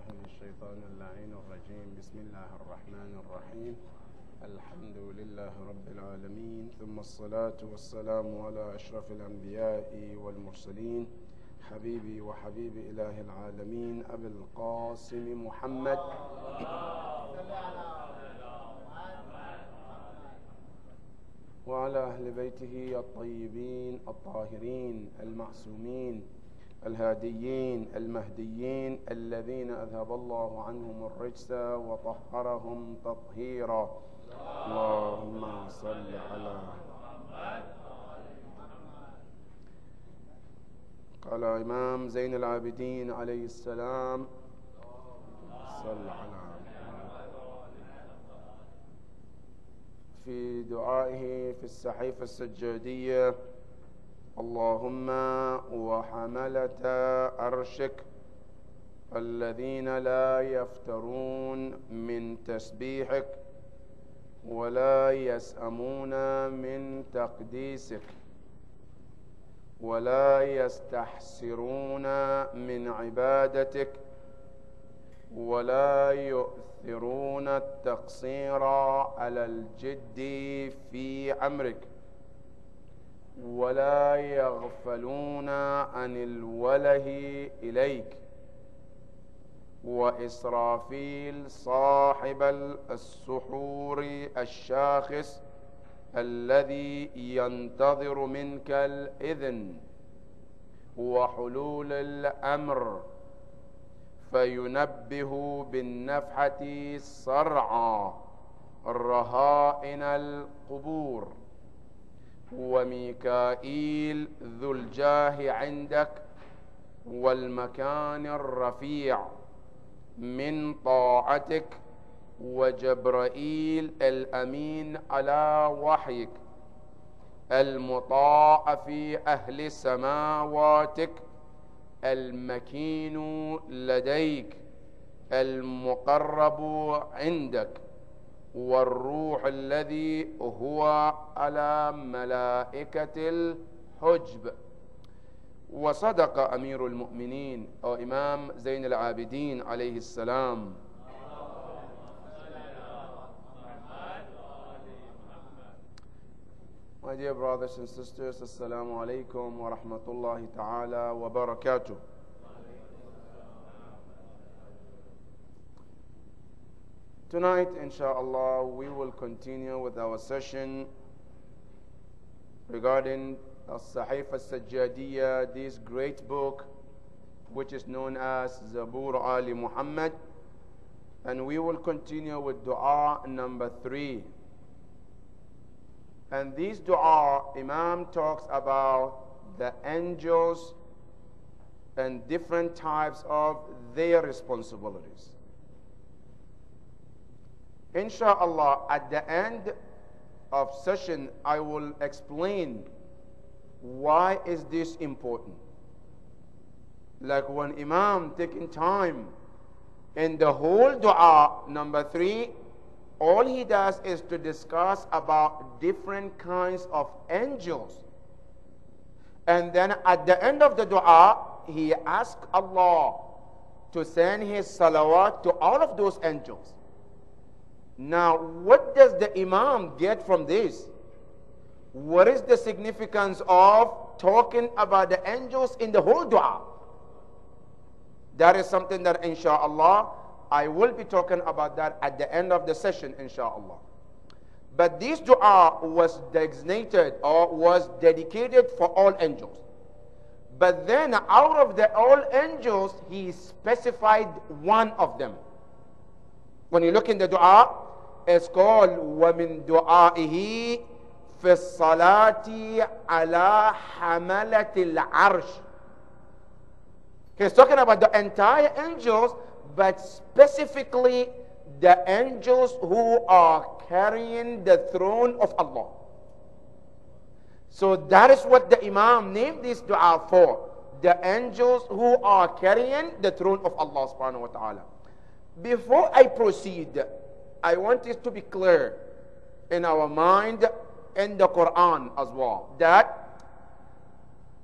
من الشيطان اللعين الرجيم. بسم الله الرحمن الرحيم. الحمد لله رب العالمين، ثم الصلاة والسلام على أشرف الأنبياء والمرسلين، حبيبي وحبيب إله العالمين أبي القاسم محمد وعلى أهل بيته الطيبين الطاهرين المعصومين الهاديين المهديين الذين أذهب الله عنهم الرجس وطهرهم تطهيرا. اللهم صل على قال إمام زين العابدين عليه السلام صل على في دعائه في الصحيفة السجادية: اللهم وحملة عرشك الذين لا يفترون من تسبيحك ولا يسأمون من تقديسك ولا يستحسرون من عبادتك ولا يؤثرون التقصير على الجد في أمرك ولا يغفلون عن الوله إليك. وإسرافيل صاحب السحور الشاخص الذي ينتظر منك الإذن وحلول الأمر فينبه بالنفحة صرعى رهائن القبور. وميكائيل ذو الجاه عندك والمكان الرفيع من طاعتك وجبرائيل الأمين على وحيك المطاع في أهل سماواتك المكين لديك المقرب عندك والروح الذي هو على ملائكة الحجب. وصدق أمير المؤمنين أو إمام زين العابدين عليه السلام. My dear brothers and sisters, Assalamu alaikum wa rahmatullahi ta'ala wa barakatuh. Tonight, inshallah, we will continue with our session regarding As-Sahifa As-Sajjadiyya, this great book which is known as Zabur Ali Muhammad, and we will continue with dua number 3. And this dua, Imam talks about the angels and different types of their responsibilities. Inshallah, at the end of session, I will explain why is this important. Like when Imam taking time in the whole dua number 3, all he does is to discuss about different kinds of angels. And then at the end of the dua, he asks Allah to send his salawat to all of those angels. Now, what does the Imam get from this? What is the significance of talking about the angels in the whole dua? That is something that, inshallah, I will be talking about that at the end of the session, inshallah. But this dua was designated or was dedicated for all angels. But then out of the all angels, he specified one of them. When you look in the dua, it's called وَمِن دُعَائِهِ فِي الصَّلَاةِ عَلَى حَمَلَةِ الْعَرْشِ. He's talking about the entire angels, but specifically the angels who are carrying the throne of Allah. So that is what the Imam named this dua for. The angels who are carrying the throne of Allah subhanahu wa ta'ala. Before I proceed, I want it to be clear in our mind and the Quran as well, that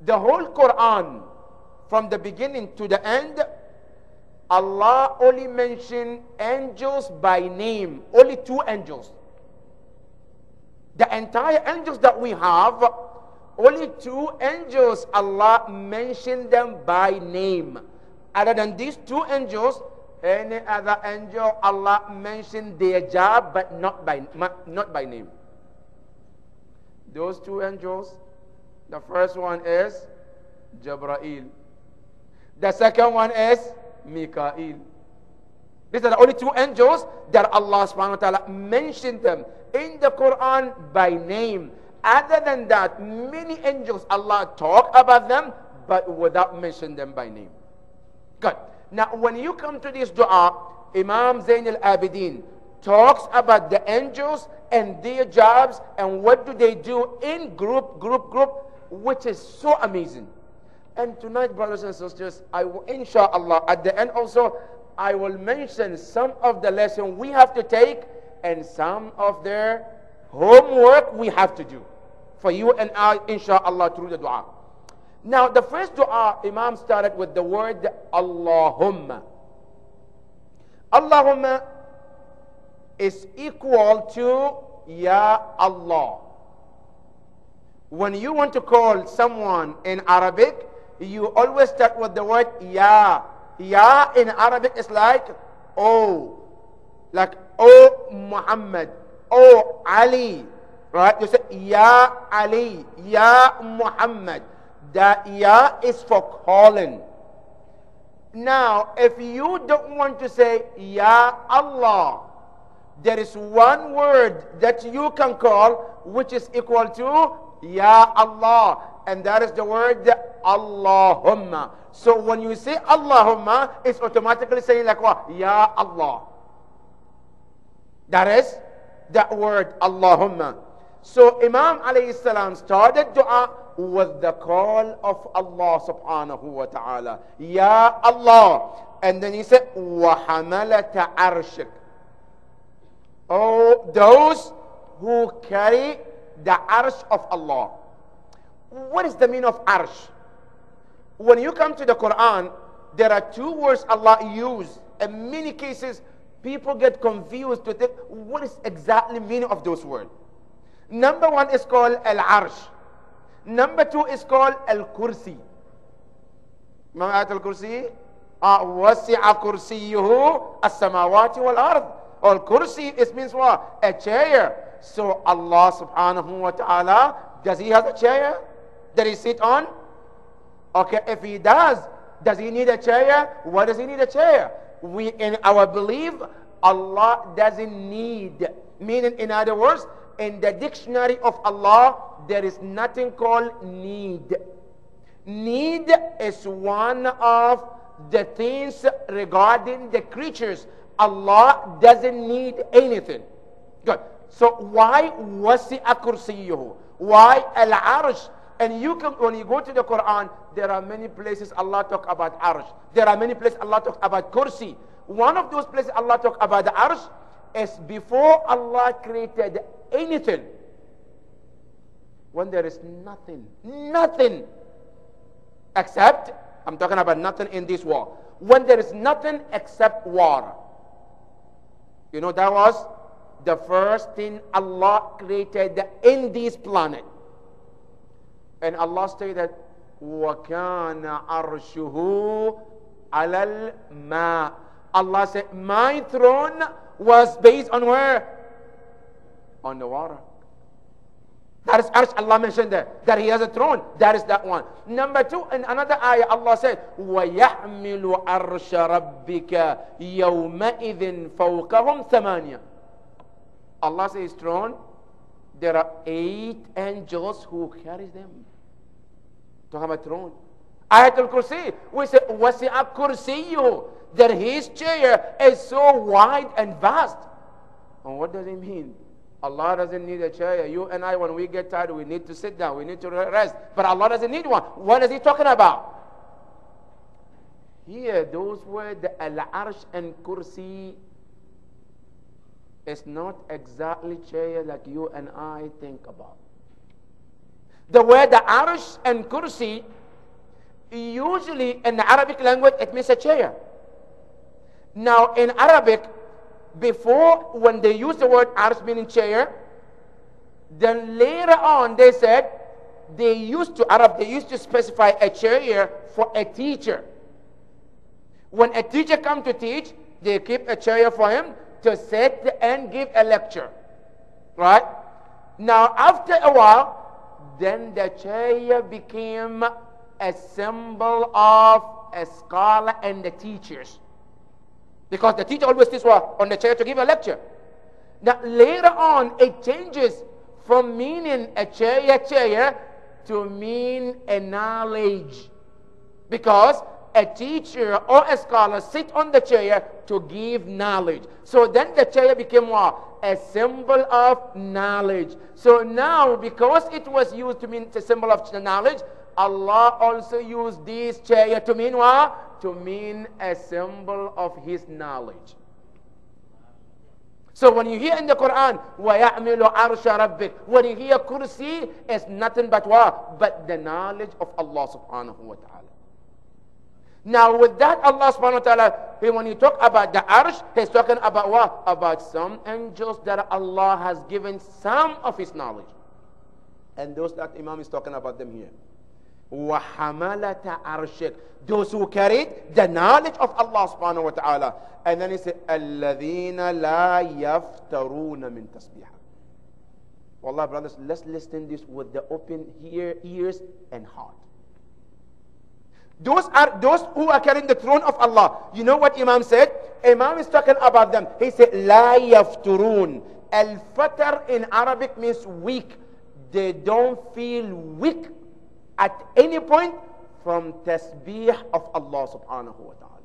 the whole Quran from the beginning to the end Allah only mentioned angels by name. Only 2 angels. The entire angels that we have, only 2 angels, Allah mentioned them by name. Other than these 2 angels, any other angel, Allah mentioned their job, but not by name. Those 2 angels, the first one is Jabrail. The second one is Mikael. These are the only 2 angels that Allah subhanahu wa ta'ala mentioned them in the Quran by name. Other than that, many angels Allah talk about them, but without mentioning them by name. Good. Now, when you come to this dua, Imam Zain al-Abidin talks about the angels and their jobs and what do they do in group, which is so amazing. And tonight, brothers and sisters, I will, inshallah, at the end also, I will mention some of the lessons we have to take and some of their homework we have to do for you and I, inshallah, through the dua. Now, the first dua, Imam started with the word Allahumma. Allahumma is equal to Ya Allah. When you want to call someone in Arabic, you always start with the word Ya. Ya in Arabic is like Oh. Like Oh Muhammad, Oh Ali. Right? You say Ya Ali, Ya Muhammad. That Ya is for calling. Now, if you don't want to say Ya Allah, there is one word that you can call which is equal to Ya Allah, and that is the word Allahumma. So when you say Allahumma, it's automatically saying like what? Ya Allah. That is that word Allahumma. So Imam alayhi salam started dua with the call of Allah subhanahu wa ta'ala. Ya Allah. And then he said, وَحَمَلَةَ عَرْشِكَ. Oh, those who carry the arsh of Allah. What is the meaning of arsh? When you come to the Quran, there are 2 words Allah used. In many cases, people get confused to think, what is exactly the meaning of those words? Number 1 is called al-arsh. Number 2 is called al-kursi. Remember ayat al-kursi? وَسِعَ كُرْسِيُّهُ السَّمَاوَاتِ وَالْأَرْضِ. Al-kursi, it means what? A chair. So Allah subhanahu wa ta'ala, does he have a chair that he sit on? Okay, if he does he need a chair? Why does he need a chair? We, in our belief, Allah doesn't need. Meaning, in other words, in the dictionary of Allah, there is nothing called need. Need is one of the things regarding the creatures. Allah doesn't need anything. Good. So why wasi'a kursiyuhu? Why al-arsh? And you can, when you go to the Quran, there are many places Allah talk about arsh. There are many places Allah talk about kursi. One of those places Allah talk about the arsh is before Allah created anything. When there is nothing except, I'm talking about nothing in this world. When there is nothing except water. You know, that was the first thing Allah created in this planet. And Allah stated, وَكَانَ عَرْشُهُ عَلَى الْمَاءِ. Allah said, my throne was based on where? On the water. That is arsh. Allah mentioned that he has a throne. That is that one. Number 2, in another ayah, Allah said, وَيَحْمِلُ عَرْشَ رَبِّكَ يَوْمَئِذٍ فَوْقَهُمْ ثَمَانِيَةٌ. Allah says throne, there are 8 angels who carry them. Talking about throne. Ayatul Kursi, we say, وَسِعَ كُرْسِيُّهُ, that his chair is so wide and vast. And what does it mean? Allah doesn't need a chair. You and I, when we get tired, we need to sit down. We need to rest. But Allah doesn't need one. What is he talking about? Here, those words, the al-arsh and kursi, is not exactly chair like you and I think about. The word the arsh and kursi, usually in the Arabic language, it means a chair. Now in Arabic, before when they use the word arsh meaning chair, then later on they said they used to specify a chair for a teacher. When a teacher comes to teach, they keep a chair for him to sit and give a lecture. Right? Now after a while, then the chair became a symbol of a scholar and the teachers. Because the teacher always sits on the chair to give a lecture. Now later on, it changes from meaning a chair to mean a knowledge. Because a teacher or a scholar sit on the chair to give knowledge. So then the chair became what? A symbol of knowledge. So now, because it was used to mean a symbol of knowledge, Allah also used this chair to mean what? To mean a symbol of His knowledge. So when you hear in the Quran, وَيَعْمِلُ عَرْشَ رَبِّكَ, when you hear kursi, it's nothing but what? But the knowledge of Allah subhanahu wa ta'ala. Now with that, Allah subhanahu wa ta'ala, when you talk about the arsh, He's talking about what? About some angels that Allah has given some of His knowledge. And those that Imam is talking about them here. وَحَمَلَةَ عَرْشِكَ, those who carried the knowledge of Allah subhanahu wa ta'ala. And then He said, الَّذِينَ لَا يَفْتَرُونَ مِن تَسْبِيحًا. Wallah, brothers, let's listen this with the open ears and heart. Those who are carrying the throne of Allah. You know what Imam said? Imam is talking about them. He said, لا يفترون. Al-fatar in Arabic means weak. They don't feel weak at any point from tasbih of Allah subhanahu wa ta'ala.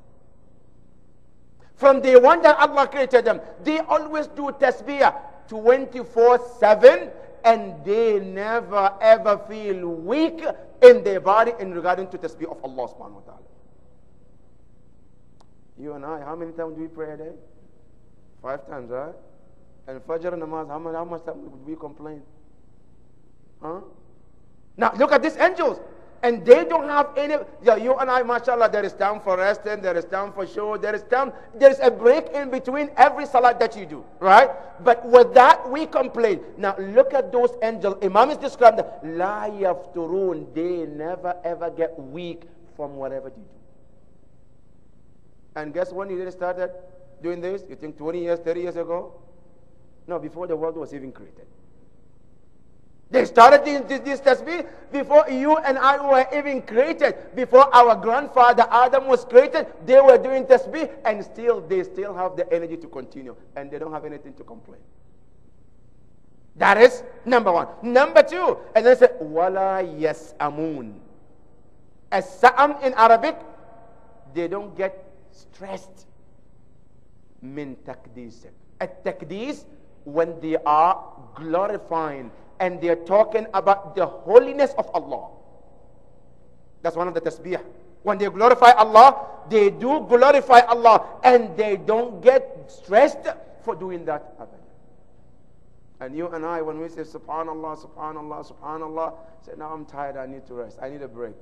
From the one that Allah created them, they always do tasbih 24/7, and they never ever feel weak in their body in regarding to tasbih of Allah subhanahu wa ta'ala. You and I, how many times do we pray a day? 5 times, right? And Fajr namaz, how much time would we complain? Huh? Now look at these angels. And they don't have any, you and I, mashallah, there is time for resting, there is time for show, there is a break in between every salat that you do, right? But with that, we complain. Now look at those angels. Imam is described, la yafturun, they never ever get weak from whatever they do. And guess when you started doing this? You think 20 years, 30 years ago? No, before the world was even created. They started this tasbih before you and I were even created. Before our grandfather Adam was created, they were doing tasbih, and they still have the energy to continue, and they don't have anything to complain. That is number one. Number two, and then say, wala yas'amun. As-sa'am in Arabic, they don't get stressed. Min takdis. At-takdis, when they are glorifying and they're talking about the holiness of Allah. That's one of the tasbih. When they glorify Allah, they do glorify Allah, and they don't get stressed for doing that. And you and I, when we say subhanallah, subhanallah, subhanallah, say, now I'm tired, I need to rest, I need a break.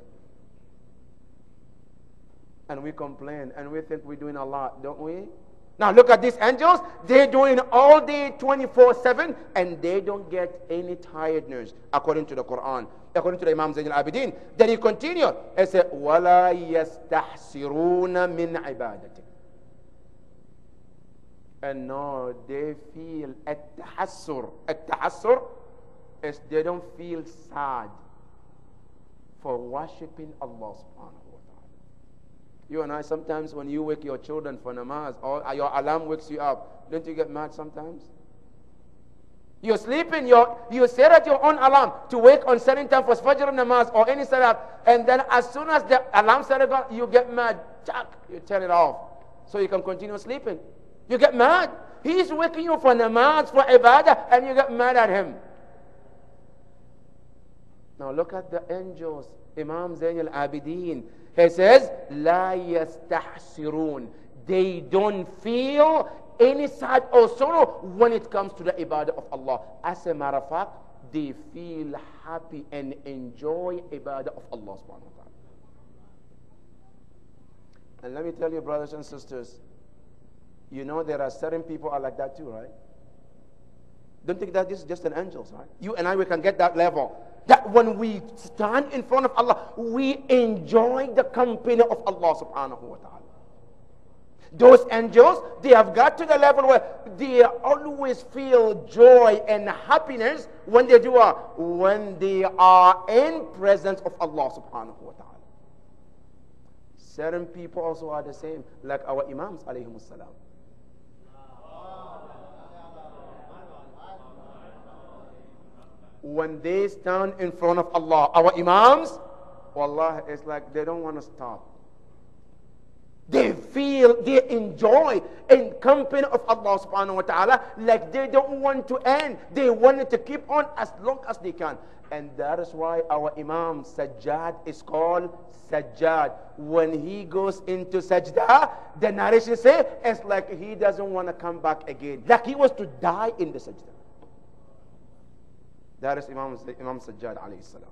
And we complain, and we think we're doing a lot, don't we? Now look at these angels. They're doing all day 24/7, and they don't get any tiredness, according to the Quran, according to the Imam Zayn al-Abidin. Then he continued and said, وَلَا يَسْتَحْسِرُونَ مِنْ عِبَادَتِهِ. And no, they feel at-tahassur. At-tahassur is they don't feel sad for worshipping Allah subhanahu. You and I, sometimes when you wake your children for namaz, or your alarm wakes you up, don't you get mad sometimes? You're sleeping, you set at your own alarm to wake on certain time for Fajr namaz or any salat, and then as soon as the alarm started, you get mad. Chuck, you turn it off so you can continue sleeping. You get mad. He's waking you for namaz, for ibadah, and you get mad at him. Now look at the angels. Imam Zayn al-Abidin, he says, La yastahsirun. They don't feel any sad or sorrow when it comes to the ibadah of Allah. As a matter of fact, they feel happy and enjoy ibadah of Allah subhanahu wa ta'ala. And let me tell you, brothers and sisters, You know there are certain people are like that too, right? Don't think that this is just an angels, right? You and I, we can get that level. That when we stand in front of Allah, we enjoy the company of Allah subhanahu wa ta'ala. Those angels, they have got to the level where they always feel joy and happiness when they do when they are in presence of Allah subhanahu wa ta'ala. Certain people also are the same, like our Imams alayhimus salam. When they stand in front of Allah, our Imams, wallah, it's like they don't want to stop. They feel, they enjoy in company of Allah subhanahu wa ta'ala, like they don't want to end. They want it to keep on as long as they can. And that is why our Imam Sajjad is called Sajjad. When he goes into sajda, the narration says it's like he doesn't want to come back again. Like he was to die in the sajda. That is Imam Sajjad alayhi salam.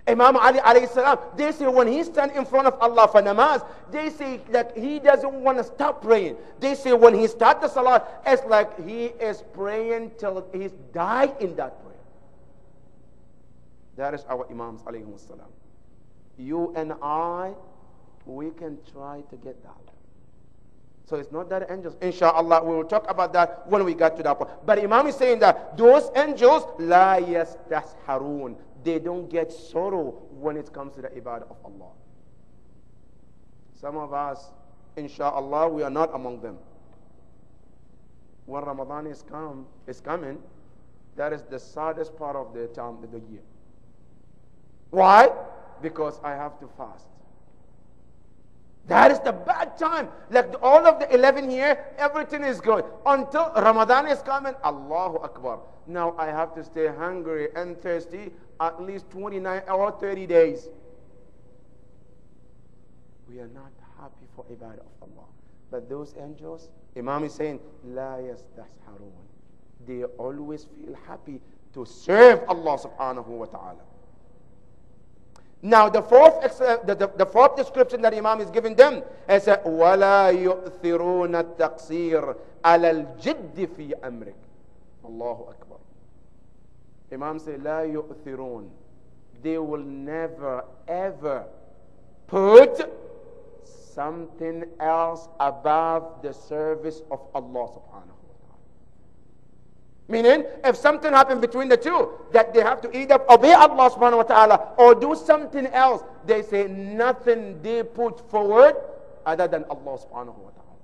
Imam Ali alayhi salam, they say when he stands in front of Allah for namaz, they say that he doesn't want to stop praying. They say when he starts the salah, it's like he is praying till he's died in that prayer. That is our Imams alayhi salam. You and I, we can try to get that. So it's not that angels. Inshallah, we will talk about that when we get to that point. But Imam is saying that those angels, la yastasharun, they don't get sorrow when it comes to the ibadah of Allah. Some of us, inshallah, we are not among them. When Ramadan is coming, that is the saddest part of the time of the year. Why? Because I have to fast. That is the bad time. Like all of the 11 here, everything is good. Until Ramadan is coming, Allahu Akbar. Now I have to stay hungry and thirsty at least 29 or 30 days. We are not happy for ibadah of Allah. But those angels, Imam is saying, La yastasharun. They always feel happy to serve Allah subhanahu wa ta'ala. Now the fourth description that Imam is giving them is وَلَا يُؤْثِرُونَ التَّقْصِيرَ عَلَى الْجِدِّ فِي أَمْرِكَ. Allahu Akbar. Imam says, لَا يُؤْثِرُونَ. They will never ever put something else above the service of Allah subhanahu wa ta'ala. Meaning, if something happened between the two, that they have to either obey Allah subhanahu wa ta'ala or do something else, they say nothing they put forward other than Allah subhanahu wa ta'ala.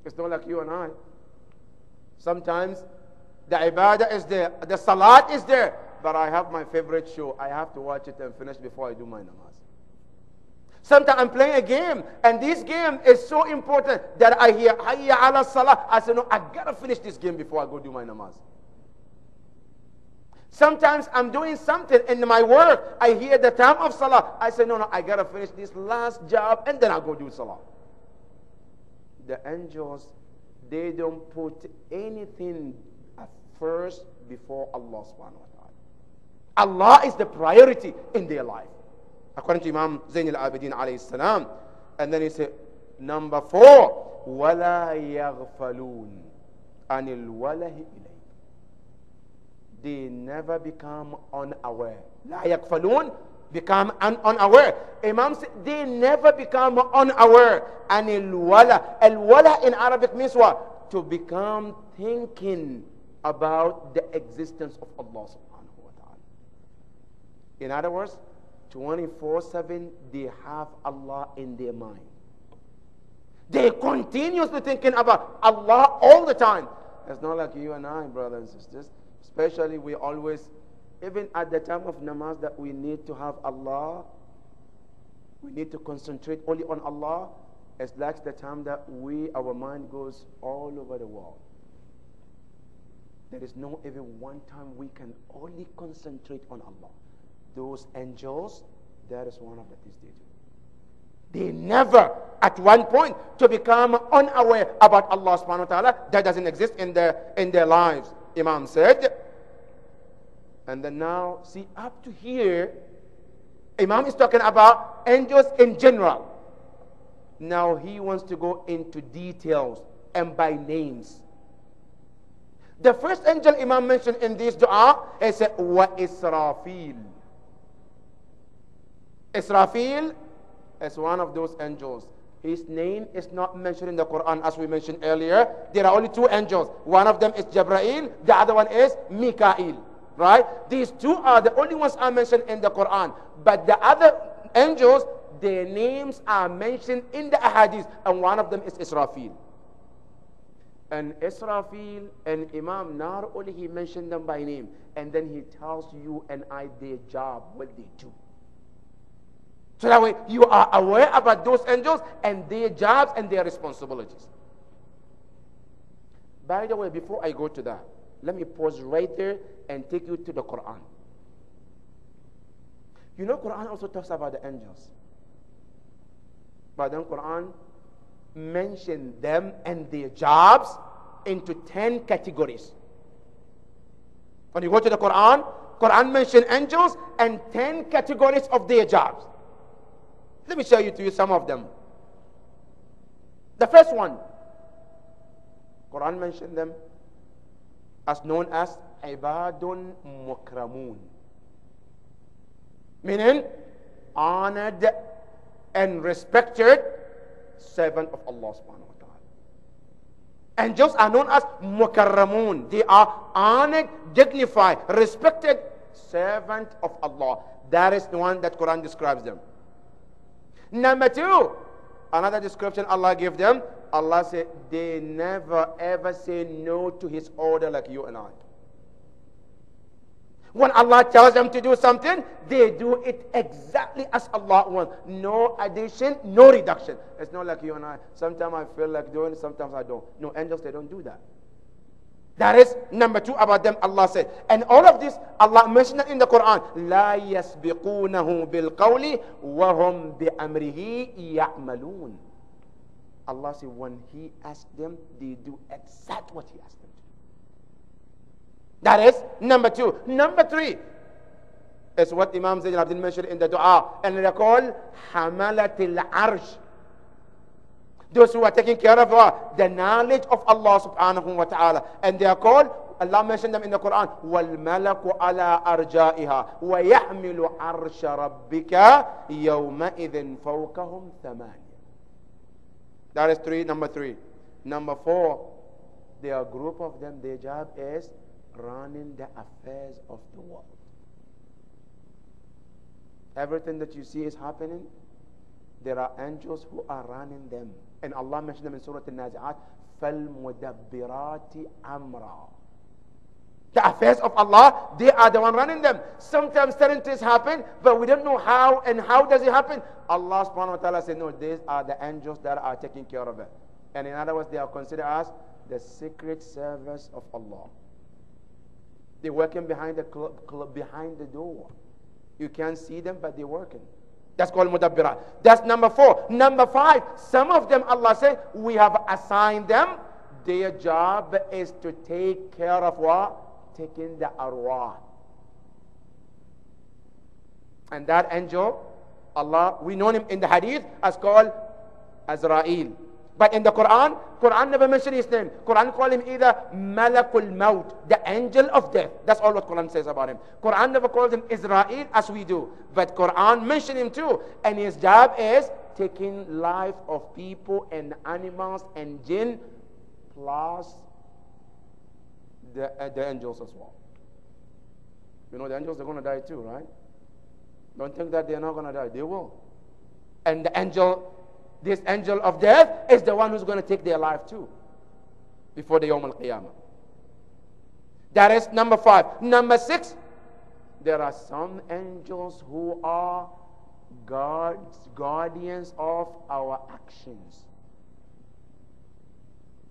It's not like you and I. Sometimes the ibadah is there, the salat is there, but I have my favorite show. I have to watch it and finish before I do my namaz. Sometimes I'm playing a game, and this game is so important that I hear Hayya ala Salah. I say, no, I gotta finish this game before I go do my namaz. Sometimes I'm doing something in my work. I hear the time of Salah. I say, no, I gotta finish this last job, and then I'll go do Salah. The angels, they don't put anything at first before Allah subhanahu wa ta'ala. Allah is the priority in their life. According to Imam Zayn al-Abidin alayhi salam. And then he said, number 4, وَلَا يَغْفَلُونَ عَنِ الْوَلَهِ إِلَيْهِ. They never become unaware. لَا يَغْفَلُونَ, become unaware. Imam said, they never become unaware. عَنِ الْوَلَهِ. Al-wala in Arabic means what? To become thinking about the existence of Allah subhanahu wa ta'ala. In other words, 24/7, they have Allah in their mind. They continuously thinking about Allah all the time. It's not like you and I, brothers and sisters. Especially we always, even at the time of namaz that we need to have Allah, we need to concentrate only on Allah. It's like the time that our mind goes all over the world. There is no even one time we can only concentrate on Allah. Those angels, that is one of the things they do. They never, at one point, to become unaware about Allah subhanahu wa ta'ala. That doesn't exist in their lives. Imam said. And then now, see, up to here, Imam is talking about angels in general. Now he wants to go into details and by names. The first angel Imam mentioned in this dua is wa Israfil. Israfil is one of those angels. His name is not mentioned in the Quran as we mentioned earlier. There are only two angels. One of them is Jibreel, the other one is Mikael. Right? These two are the only ones are mentioned in the Quran. But the other angels, their names are mentioned in the ahadith, and one of them is Israfil. And Israfil and Imam, not only he mentioned them by name, and then he tells you and I their job, what they do. So that way you are aware about those angels and their jobs and their responsibilities. By the way, before I go to that, let me pause right there and take you to the Quran. You know, Quran also talks about the angels. But then Quran mentioned them and their jobs into 10 categories. When you go to the Quran, Quran mentioned angels and 10 categories of their jobs. Let me show you to you some of them. The first one, Quran mentioned them as known as Ibadun Mukramun, meaning honored and respected servant of Allah subhanahu wa ta'ala. Angels are known as Mukarramun. They are honored, dignified, respected servant of Allah. That is the one that Quran describes them. Number two, another description Allah gave them, Allah said they never ever say no to His order like you and I. When Allah tells them to do something, they do it exactly as Allah wants. No addition, no reduction. It's not like you and I. Sometimes I feel like doing it, sometimes I don't. No, angels, they don't do that. That is number two about them, Allah said. And all of this, Allah mentioned it in the Quran. لا يسبقونه بالقول وهم بأمره يعملون. Allah said when He asked them, they do exactly what He asked them to do. That is number two. Number three is what Imam Zayn al-Abidin mentioned in the dua. And they are called Hamalat al-Arsh. Those who are taking care of the knowledge of Allah subhanahu wa ta'ala. And they are called, Allah mentioned them in the Quran, وَالْمَلَكُ عَلَىٰ أَرْجَائِهَا وَيَحْمِلُ عَرْشَ رَبِّكَ يَوْمَئِذٍ فَوْقَهُمْ ثَمَانِيَةٌ. That is three, number three. Number four, there are a group of them, their job is running the affairs of the world. Everything that you see is happening, there are angels who are running them. And Allah mentioned them in Surah Al-Nazi'at, فَالْمُدَبِّرَاتِ أَمْرًا. The affairs of Allah, they are the one running them. Sometimes certain things happen, but we don't know how and how does it happen. Allah subhanahu wa ta'ala said, no, these are the angels that are taking care of it. And in other words, they are considered as the secret service of Allah. They're working behind behind the door. You can't see them, but they're working. That's called mudabbirat. That's number four. Number five, some of them, Allah said, we have assigned them. Their job is to take care of what? Taking the arwah. And that angel, Allah, we know him in the hadith as called Azrael. But in the Quran, Quran never mentioned his name. Quran called him either Malakul Maut, the angel of death. That's all what Quran says about him. Quran never called him Israel as we do. But Quran mentioned him too. And his job is taking life of people and animals and jinn plus the angels as well. You know the angels, they're going to die too, right? Don't think that they're not going to die. They will. And the angel, this angel of death is the one who's going to take their life too before the Yawm al-Qiyamah. That is number five. Number six, there are some angels who are guardians of our actions.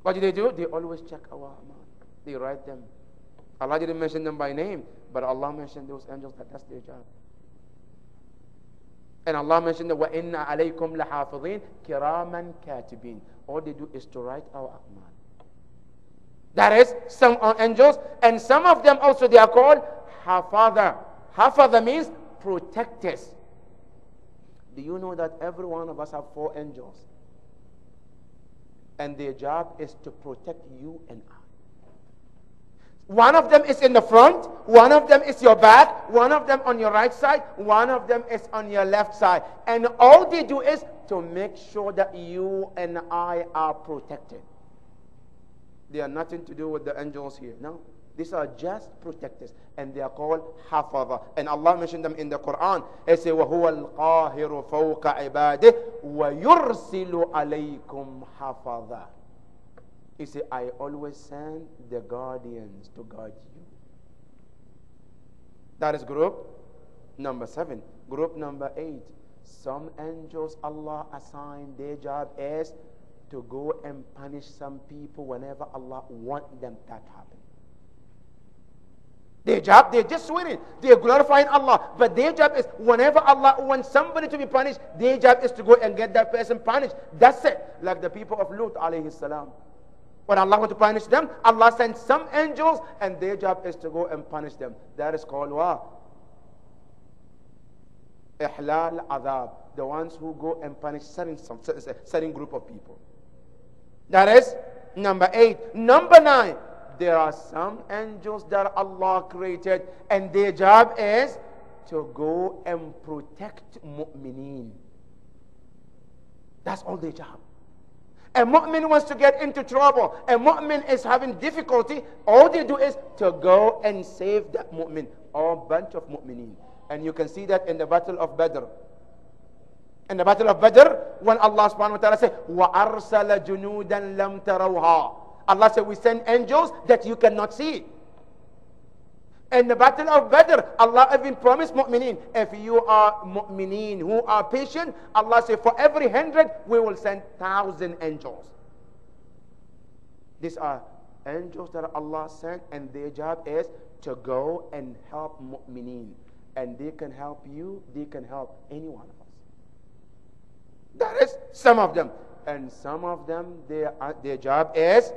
What do? They always check our amal. They write them. Allah didn't mention them by name, but Allah mentioned those angels that that's their job. And Allah mentioned that وَإِنَّ عَلَيْكُمْ لَحَافِظِينَ كِرَامًا كَاتِبِينَ. All they do is to write our amal. That is, some are angels, and some of them also they are called Hafadha. Hafadha means protectors. Do you know that every one of us have 4 angels? And their job is to protect you and I. One of them is in the front, one of them is your back, one of them on your right side, one of them is on your left side. And all they do is to make sure that you and I are protected. They are nothing to do with the angels here. No. These are just protectors. And they are called hafaza. And Allah mentioned them in the Quran. He says, وَهُوَ الْقَاهِرُ فَوْقَ عِبَادِهِ وَيُرْسِلُ عَلَيْكُمْ حَفَظًا. He said, I always send the guardians to guard you. That is group number 7. Group number 8. Some angels Allah assigned, their job is to go and punish some people whenever Allah wants them that happen. Their job, they're just winning. They're glorifying Allah. But their job is whenever Allah wants somebody to be punished, their job is to go and get that person punished. That's it. Like the people of Lut alayhi salam. When Allah wants to punish them, Allah sends some angels and their job is to go and punish them. That is called what? Ihlal adab. The ones who go and punish certain group of people. That is number 8. Number 9. There are some angels that Allah created and their job is to go and protect mu'mineen. That's all their job. A mu'min wants to get into trouble. A mu'min is having difficulty. All they do is to go and save that mu'min or bunch of mu'mineen. And you can see that in the Battle of Badr. In the Battle of Badr, when Allah subhanahu wa ta'ala said, وَأَرْسَلَ جُنُودًا لَمْ تَرَوْهَا. Allah said, we send angels that you cannot see. In the Battle of Badr, Allah even promised mu'mineen, if you are mu'mineen who are patient, Allah said, for every 100, we will send 1,000 angels. These are angels that Allah sent, and their job is to go and help mu'mineen. And they can help you, they can help any one of us. That is some of them. And some of them, their job is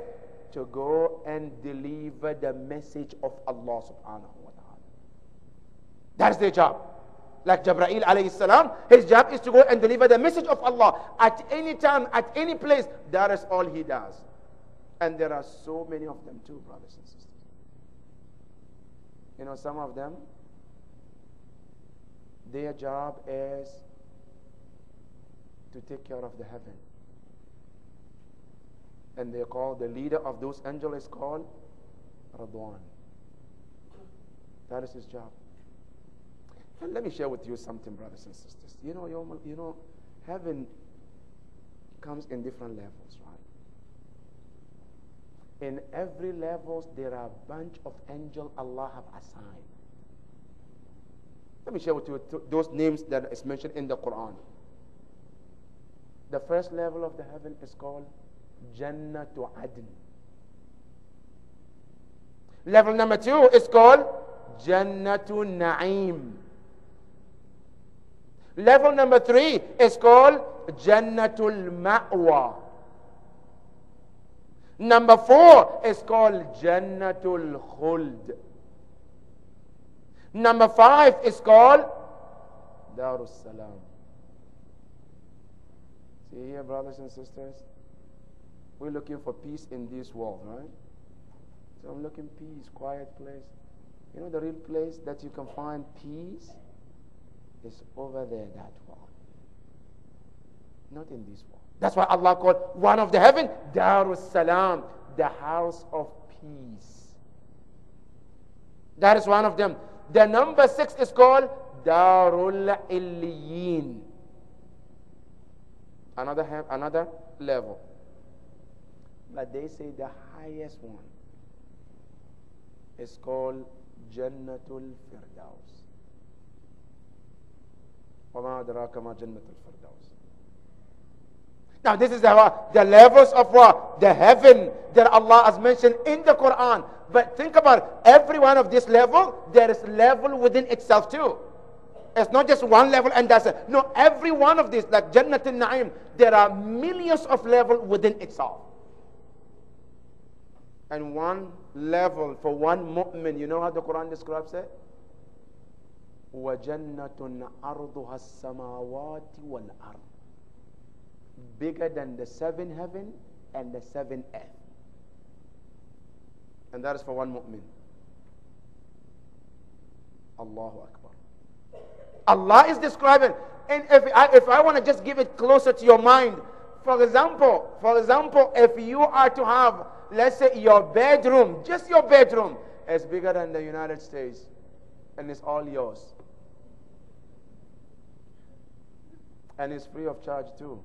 to go and deliver the message of Allah subhanahu wa ta'ala. That's their job. Like Jibreel alayhi salam, his job is to go and deliver the message of Allah. At any time, at any place, that is all he does. And there are so many of them too, brothers and sisters. You know, some of them, their job is to take care of the heaven. And they call the leader of those angels is called Radwan. That is his job. And let me share with you something, brothers and sisters. You know, heaven comes in different levels, right? In every levels, there are a bunch of angels Allah have assigned. Let me share with you those names that is mentioned in the Quran. The first level of the heaven is called Jannatu Adn. Level number 2 is called Jannatu Na'im. Level number 3 is called Jannatul Ma'wa. Number 4 is called Jannatul Khuld. Number 5 is called Darus Salam. See here, brothers and sisters, we're looking for peace in this world, right? So I'm looking peace, quiet place. You know the real place that you can find peace is over there, that world. Not in this world. That's why Allah called one of the heaven Darus Salam, the house of peace. That is one of them. The number 6 is called Darul Illiyin. Another level. But they say the highest one is called Jannatul Firdaus. وَمَا أَدْرَاكَ مَا جَنَّةُ الْفِرْدَوْسِ. Now this is the levels of what? The heaven that Allah has mentioned in the Quran. But think about it. Every one of this level, there is level within itself too. It's not just one level and that's it. No, every one of these, like Jannat al-Na'im, there are millions of levels within itself. And one level for one mu'min, you know how the Quran describes it? وَجَنَّةٌ عَرْضُهَا السَّمَاوَاتِ وَالْأَرْضِ. Bigger than the 7 heaven and the 7th. And that is for one mu'min. Allahu Akbar. Allah is describing. And if I want to just give it closer to your mind, for example, if you are to have, let's say, your bedroom, just your bedroom, is bigger than the United States, and it's all yours. And it's free of charge too.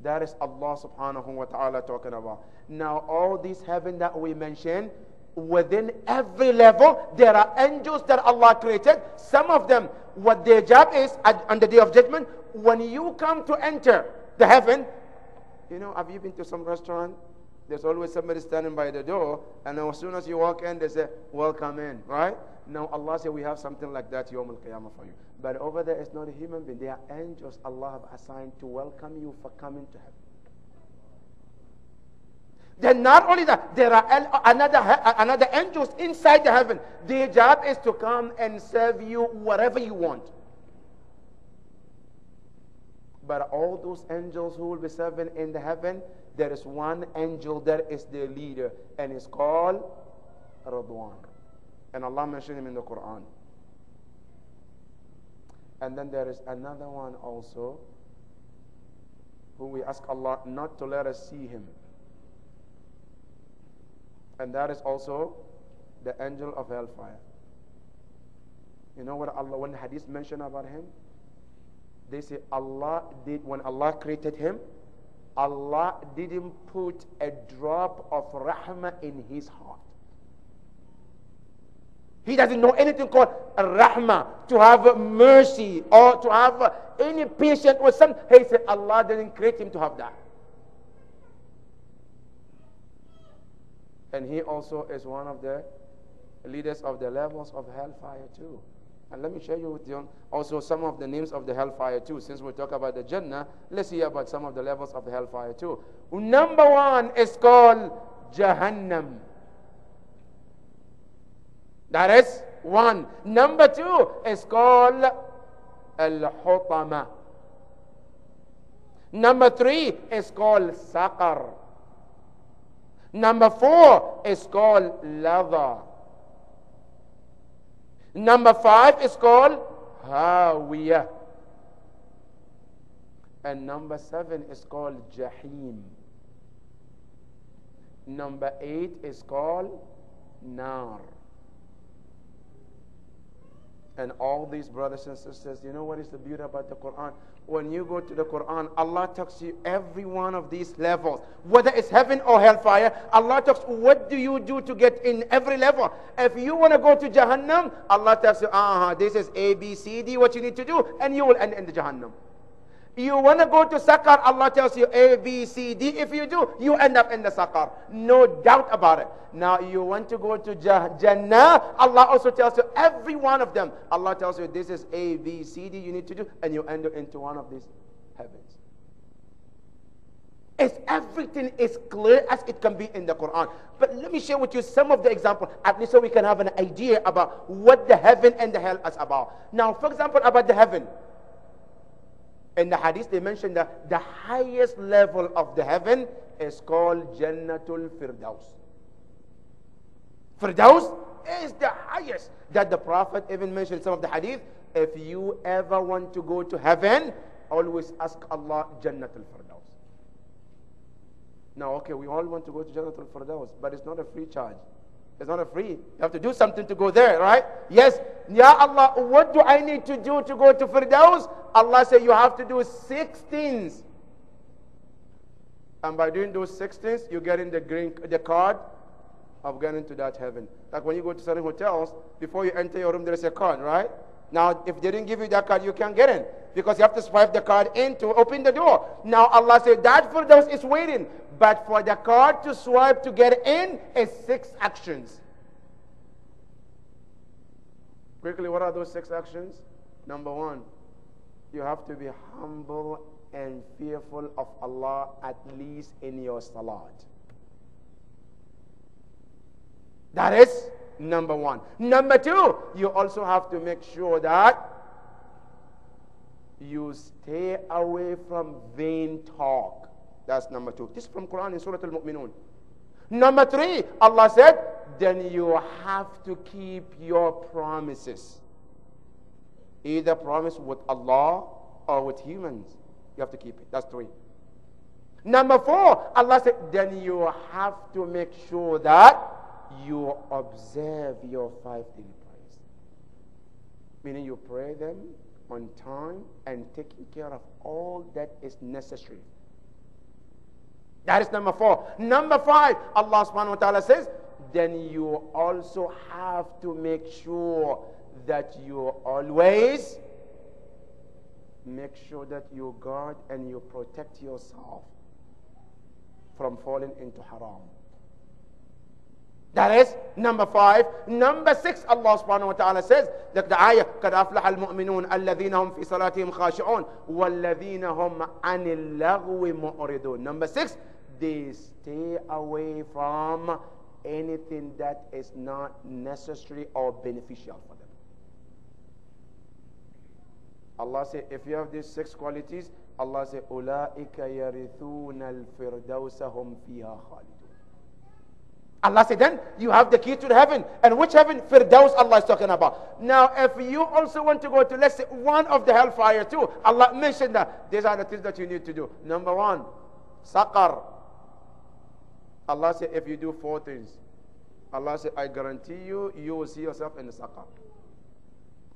That is Allah subhanahu wa ta'ala talking about. Now, all these heaven that we mentioned, within every level, there are angels that Allah created. Some of them, what their job is on the day of judgment, when you come to enter the heaven, have you been to some restaurant? There's always somebody standing by the door, and as soon as you walk in, they say, welcome in, right? Now Allah said we have something like that, Yawm al-Qiyamah, for you. But over there, it's not a human being. They are angels Allah have assigned to welcome you for coming to heaven. Then not only that, there are another angels inside the heaven. Their job is to come and serve you whatever you want. But all those angels who will be serving in the heaven, there is one angel that is their leader, and it's called Radwan. And Allah mentioned him in the Quran. And then there is another one also, who we ask Allah not to let us see him. And that is also the angel of hellfire. You know what Allah, when the hadith mentioned about him? They say when Allah created him, Allah didn't put a drop of rahmah in his heart. He doesn't know anything called rahmah, to have mercy or to have any patience or something. He said Allah didn't create him to have that. And he also is one of the leaders of the levels of hellfire too. And let me share you with you also some of the names of the hellfire too. Since we talk about the Jannah, let's hear about some of the levels of the hellfire too. Number one is called Jahannam. That is one. Number two is called Al-Hutama. Number three is called Saqar. Number four is called Ladha. Number five is called Hawiyah. And number seven is called Jahim. Number 8 is called Nar. And all these brothers and sisters, you know what is the beauty about the Quran? When you go to the Quran, Allah talks to you every one of these levels. Whether it's heaven or hellfire, Allah talks, what do you do to get in every level? If you want to go to Jahannam, Allah tells you, this is A, B, C, D, what you need to do, and you will end in the Jahannam. You want to go to Saqar, Allah tells you A, B, C, D. If you do, you end up in the Saqar. No doubt about it. Now you want to go to Jannah, Allah also tells you every one of them. Allah tells you this is A, B, C, D you need to do, and you end up into one of these heavens. Everything is clear as it can be in the Quran. But let me share with you some of the examples, at least so we can have an idea about what the heaven and the hell is about. Now, for example, about the heaven. In the hadith, they mentioned that the highest level of the heaven is called Jannatul Firdaus. Firdaus is the highest. That the Prophet even mentioned in some of the hadith. If you ever want to go to heaven, always ask Allah Jannatul Firdaus. Now, okay, we all want to go to Jannatul Firdaus, but it's not a free charge. It's not a free. You have to do something to go there, right? Yes. Ya Allah, what do I need to do to go to Firdaus? Allah said you have to do 6 things. And by doing those 6 things, you get in the card of getting to that heaven. Like when you go to certain hotels, before you enter your room, there is a card, right? Now, if they didn't give you that card, you can't get in. Because you have to swipe the card in to open the door. Now, Allah said that Firdaus is waiting. But for the card to swipe to get in is 6 actions. Quickly, what are those 6 actions? Number 1, you have to be humble and fearful of Allah, at least in your salat. That is number 1. Number 2, you also have to make sure that you stay away from vain talk. That's number 2. This is from Quran in Surah Al-Mu'minun. Number 3, Allah said, then you have to keep your promises. Either promise with Allah or with humans. You have to keep it. That's 3. Number 4, Allah said, then you have to make sure that you observe your 5 daily prayers. Meaning you pray them on time and taking care of all that is necessary. That is number 4. Number 5, Allah subhanahu wa ta'ala says, then you also have to make sure that you always make sure that you guard and you protect yourself from falling into haram. That is number 5. Number 6, Allah subhanahu wa ta'ala says, like the ayah, قَدْ أَفْلَحَ الْمُؤْمِنُونَ الَّذِينَ هُمْ فِي صَلَاتِهِمْ خَاشِعُونَ وَالَّذِينَ هُمْ عَنِ اللَّغْوِ مُعْرِضُونَ. Number 6, they stay away from anything that is not necessary or beneficial for them. Allah says, if you have these 6 qualities, Allah says, أُولَٰئِكَ يَرِثُونَ الْفِرْدَوْسَ هُمْ فِيهَا خَالِدُونَ. Allah said, then you have the key to the heaven. And which heaven? Firdaus, Allah is talking about. Now, if you also want to go to, let's say, one of the hellfire too, Allah mentioned that these are the things that you need to do. Number 1, Saqar. Allah said, if you do 4 things, Allah said, I guarantee you, you will see yourself in the Saqar.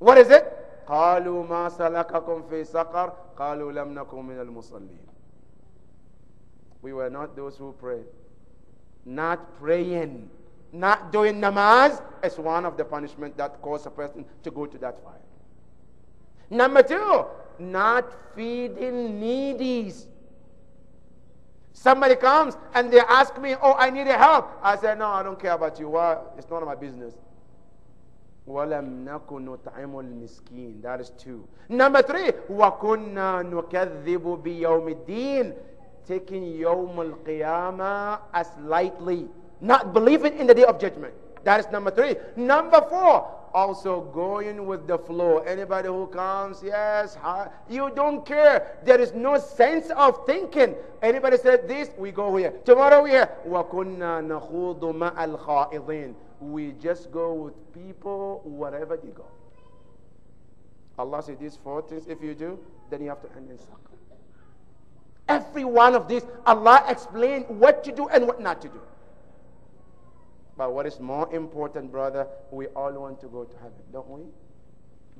What is it? قالوا ما سلككم في سقر قالوا لم نكن من المصلين. We were not those who prayed. Not praying, not doing namaz is one of the punishment that cause a person to go to that fire. Number 2, not feeding needies. Somebody comes and they ask me, oh, I need help. I say, no, I don't care about you. Why? It's none of my business. وَلَمْ نَكُنْ نُطْعِمُ الْمِسْكِينَ. That is 2. Number 3, وَكُنَّا نُكَذِّبُ بِيَوْمِ الدِّينِ. Taking Yawm al-Qiyamah as lightly. Not believing in the day of judgment. That is number 3. Number 4, also going with the flow. Anybody who comes, yes, you don't care. There is no sense of thinking. Anybody said this, we go here. Tomorrow we here. وَكُنَّا نَخُوضُ مَعَ الْخَائِضِينَ. We just go with people wherever they go. Allah said these 4 things, if you do, then you have to end in saqar. Every one of these, Allah explained what to do and what not to do. But what is more important, brother, we all want to go to heaven, don't we?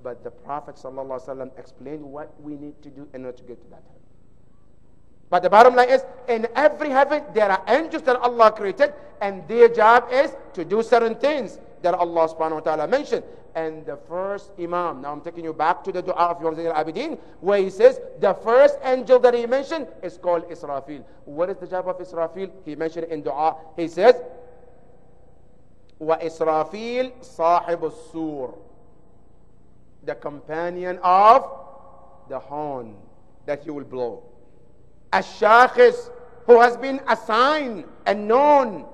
But the Prophet ﷺ explained what we need to do in order to get to that heaven. But the bottom line is, in every heaven, there are angels that Allah created, and their job is to do certain things that Allah subhanahu wa ta'ala mentioned. And the first Imam, now I'm taking you back to the dua of Imam Zayn al-Abidin, where he says, the first angel that he mentioned is called Israfil. What is the job of Israfil? He mentioned in dua, he says, وَإِسْرَافِيل صَاحِبُ السُّورِ. The companion of the horn that he will blow. Ash-Shakhis, who has been assigned and known.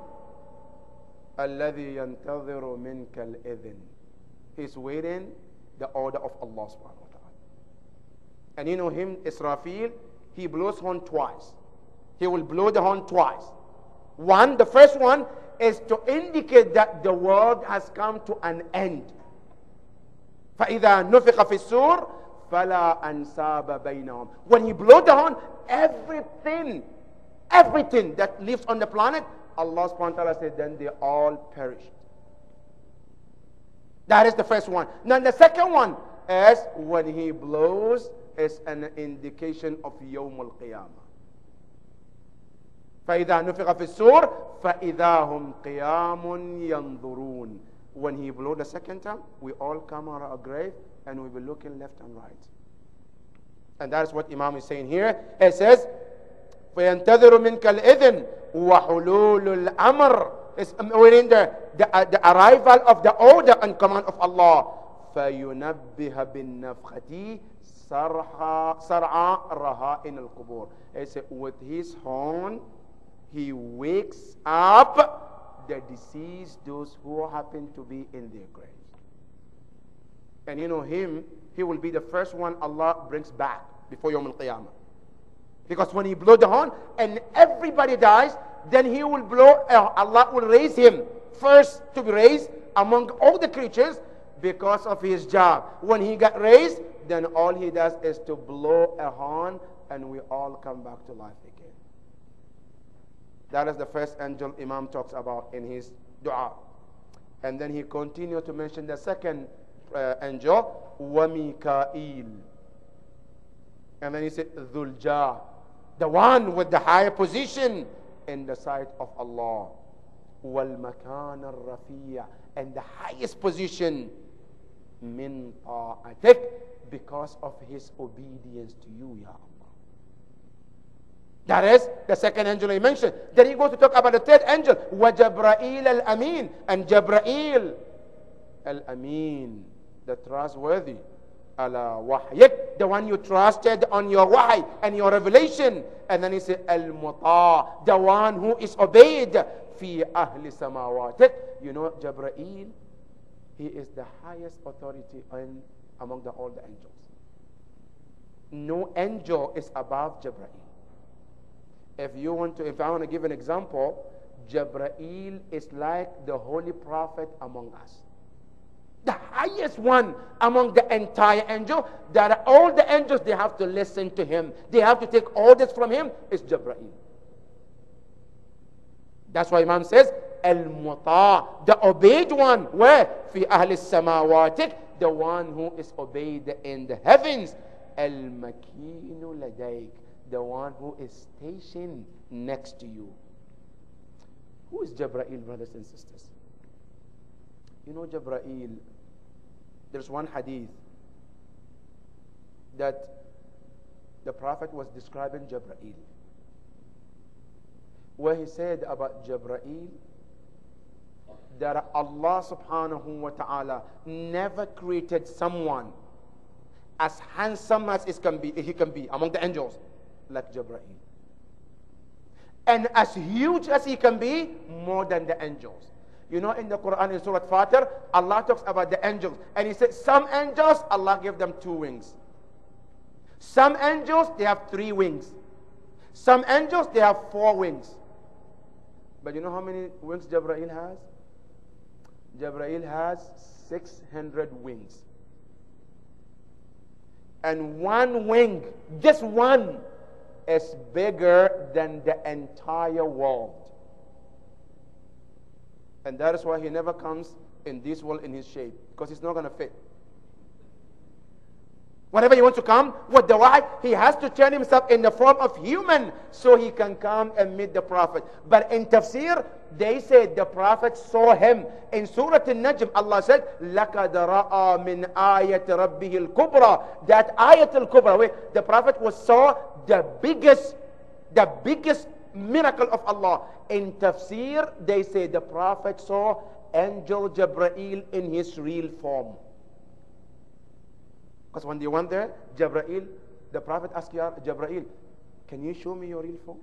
الَّذِي يَنْتَظِرُ مِنْكَ الْإِذِنِ. He's waiting the order of Allah subhanahu wa ta'ala. And you know him, Israfil, he blows horn twice. He will blow the horn twice. One, the first one is to indicate that the world has come to an end. فَإِذَا نُفِخَ فِي السُّورِ فَلَا أَنْسَابَ بَيْنَهُمْ. When he blows the horn, everything that lives on the planet, Allah subhanahu wa ta'ala said, then they all perished. That is the first one. Now the second one is when he blows is an indication of Yawm al-Qiyamah. فَإِذَا نُفِخَ فِي السُّورِ فَإِذَا هُمْ قِيَامٌ يَنْظُرُونَ. When he blows the second time, we all come out of our grave and we'll be looking left and right. And that is what Imam is saying here. He says, فَيَنْتَظِرُ مِنْكَ الْإِذْنِ وَحُلُولُ الْأَمْرِ. Within the arrival of the order and command of Allah. فَيُنَبِّهَ بِالنَّفْخَةِ سَرْعَ رَهَائِنَ الْقُبُورِ. He said, with his horn, he wakes up the deceased, those who happen to be in their graves. And you know him, he will be the first one Allah brings back before Yawm al-Qiyamah. Because when he blow the horn and everybody dies, then he will blow, Allah will raise him first to be raised among all the creatures because of his job. When he got raised, then all he does is to blow a horn and we all come back to life again. That is the first angel Imam talks about in his dua. And then he continued to mention the second angel, وَمِكَائِيل. And then he said, ذُلْجَاء, the one with the higher position in the sight of Allah. وَالْمَكَانَ الرَّفِيعَ, and the highest position min ta'atik, because of his obedience to you, Ya Allah. That is the second angel he mentioned. Then he goes to talk about the third angel, وَجَبْرَئِيلَ الْأَمِينَ, and Jabra'il al-Amin, the trustworthy, ala wahyik, the one you trusted on your wahy and your revelation. And then he said, al-Muta, the one who is obeyed, fi ahli samawatik. You know, Jabra'il, he is the highest authority among all the angels. No angel is above Jabra'il. If I want to give an example, Jabra'il is like the holy prophet among us. The highest one among the entire angel, that all the angels, they have to listen to him. They have to take orders from him, is Jabra'il. That's why Imam says, Al-Muta, the obeyed one. Where? Fi ahli samawatik, the one who is obeyed in the heavens. Al-Makinu ladayk, the one who is stationed next to you. Who is Jabra'il, brothers and sisters? You know, Jabra'il, there's one hadith that the Prophet was describing Jabra'il, where he said about Jabra'il that Allah subhanahu wa ta'ala never created someone as handsome as he can be among the angels, like Jabra'il, and as huge as he can be, more than the angels. You know, in the Quran, in Surah Fatir, Allah talks about the angels. And he said, some angels, Allah gave them 2 wings. Some angels, they have 3 wings. Some angels, they have 4 wings. But you know how many wings Jabra'il has? Jabra'il has 600 wings. And 1 wing, just one, is bigger than the entire world. And that is why he never comes in this world in his shape, because it's not going to fit. Whenever he wants to come with the wahy, he has to turn himself in the form of human so he can come and meet the Prophet. But in tafsir, they said the Prophet saw him. In Surah Al-Najm, Allah said, لَقَدْ رَأَى مِنْ آيَةِ رَبِّهِ الْكُبْرَى. That ayat al-kubra, where the Prophet saw the biggest miracle of Allah. In tafsir, they say the Prophet saw angel Jabra'il in his real form. Because when they went there, Jabra'il, the Prophet asked Jabra'il, can you show me your real form?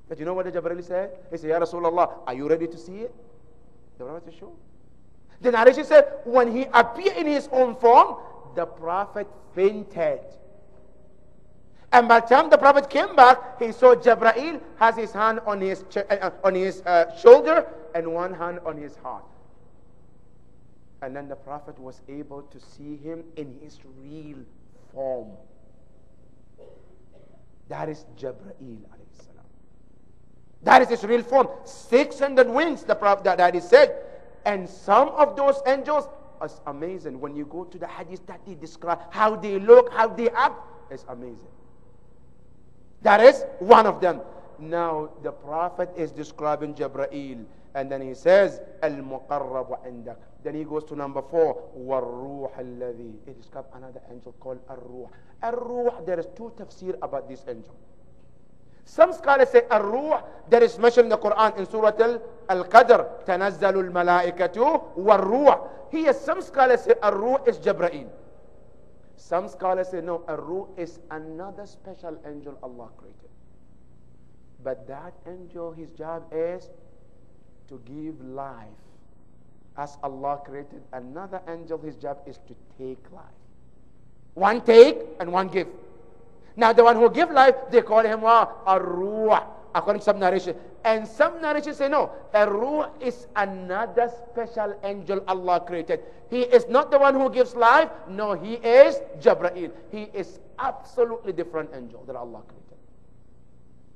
But you know what the Jabra'il said? He said, Ya Rasulullah, are you ready to see it? The Prophet said, sure. Then Aisha said, when he appeared in his own form, the Prophet fainted. And by the time the Prophet came back, he saw Jabra'il has his hand on his shoulder and one hand on his heart. And then the Prophet was able to see him in his real form. That is Jabra'il alayhi salam. That is his real form. 600 wings, the Prophet that he said. And some of those angels are amazing. When you go to the hadith that they describe, how they look, how they act, it's amazing. That is one of them. Now the Prophet is describing Jabra'il, and then he says, Al-Muqarrab indak. Then he goes to number 4, War-Ruh alladhi. He describes another angel called Ar-Ruh. Ar-Ruh, there is 2 tafsir about this angel. Some scholars say Ar-Ruh, that is mentioned in the Quran in Surah Al-Qadr, Tanazzalu al-Malaikatu War-Ruh. Here some scholars say Ar-Ruh is Jabra'il. Some scholars say no, Ar-Ruh is another special angel Allah created. But that angel, his job is to give life. As Allah created another angel, his job is to take life. One take and one give. Now the one who gives life, they call him Ar-Ruh, according to some narration. And some narrations say no, Ar-Ruh is another special angel Allah created. He is not the one who gives life. No, he is Jibreel. He is absolutely different angel that Allah created.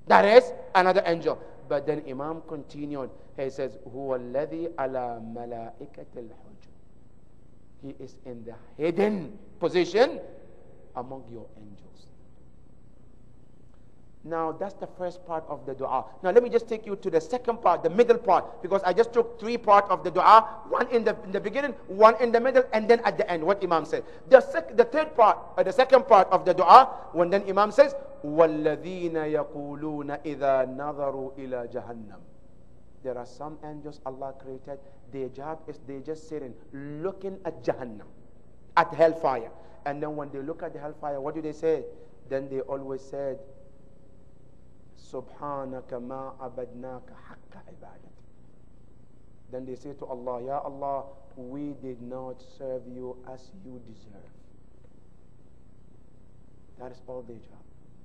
That is another angel. But then Imam continued. He says, هُوَ الَّذِي عَلَى مَلَائِكَةِ الْحُجُّ. He is in the hidden position among your angels. Now, that's the first part of the dua. Now, let me just take you to the second part, the middle part, because I just took three parts of the dua, one in the beginning, one in the middle, and then at the end, what Imam said. The second part of the dua, when then Imam says, وَالَّذِينَ يَقُولُونَ إِذَا نَظَرُوا إِلَى جَهَنَّمَ. There are some angels Allah created, their job is they just sitting, looking at Jahannam, at hellfire. And then when they look at the hellfire, what do they say? Then they always said, Subhanaka ma abadnaka haqqa ibadat. Then they say to Allah, Ya Allah, we did not serve you as you deserve. That is all their job.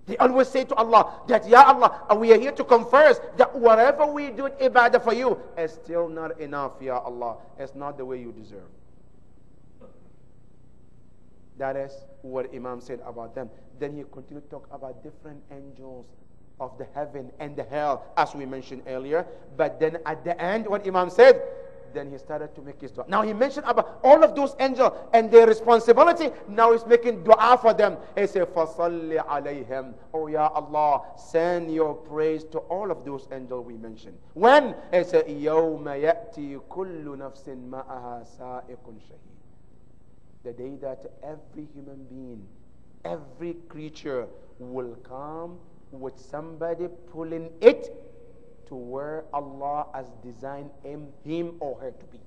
They always say to Allah that, Ya Allah, we are here to confess that whatever we do ibadah for you is still not enough, Ya Allah. It's not the way you deserve. That is what Imam said about them. Then he continued to talk about different angels of the heaven and the hell, as we mentioned earlier. But then at the end, what Imam said, then he started to make his dua. Now he mentioned about all of those angels and their responsibility. Now he's making dua for them. He said, فَصَلِّ عَلَيْهِمْ. Oh Ya Allah, send your praise to all of those angels we mentioned. When? He said, يَوْمَ يَأْتِي كُلُّ نَفْسٍ مَأَهَا سَائِقٌ شَهِيدٌ. The day that every human being, every creature will come with somebody pulling it to where Allah has designed him or her to be.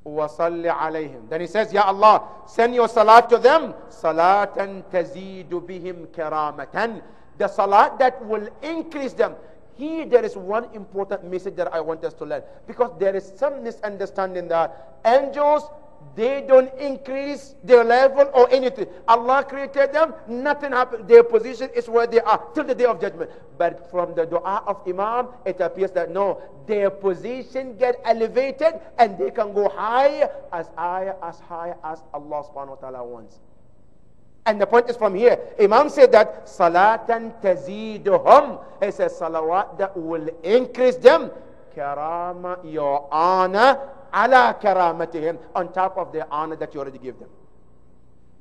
وَصَلِّ عَلَيْهِمْ. Then he says, Ya Allah, send your salat to them. صَلَاةً تَزِيدُ بِهِمْ كَرَامَةً. The salat that will increase them. Here there is one important message that I want us to learn. Because there is some misunderstanding that angels, they don't increase their level or anything. Allah created them, nothing happened. Their position is where they are till the day of judgment. But from the dua of Imam, it appears that no, their position get elevated and they can go high as high as Allah subhanahu wa ta'ala wants. And the point is from here. Imam said that salatan taziduhum. He says salawat that will increase them. Karama, your honor, ala karamatihim, on top of the honor that you already give them.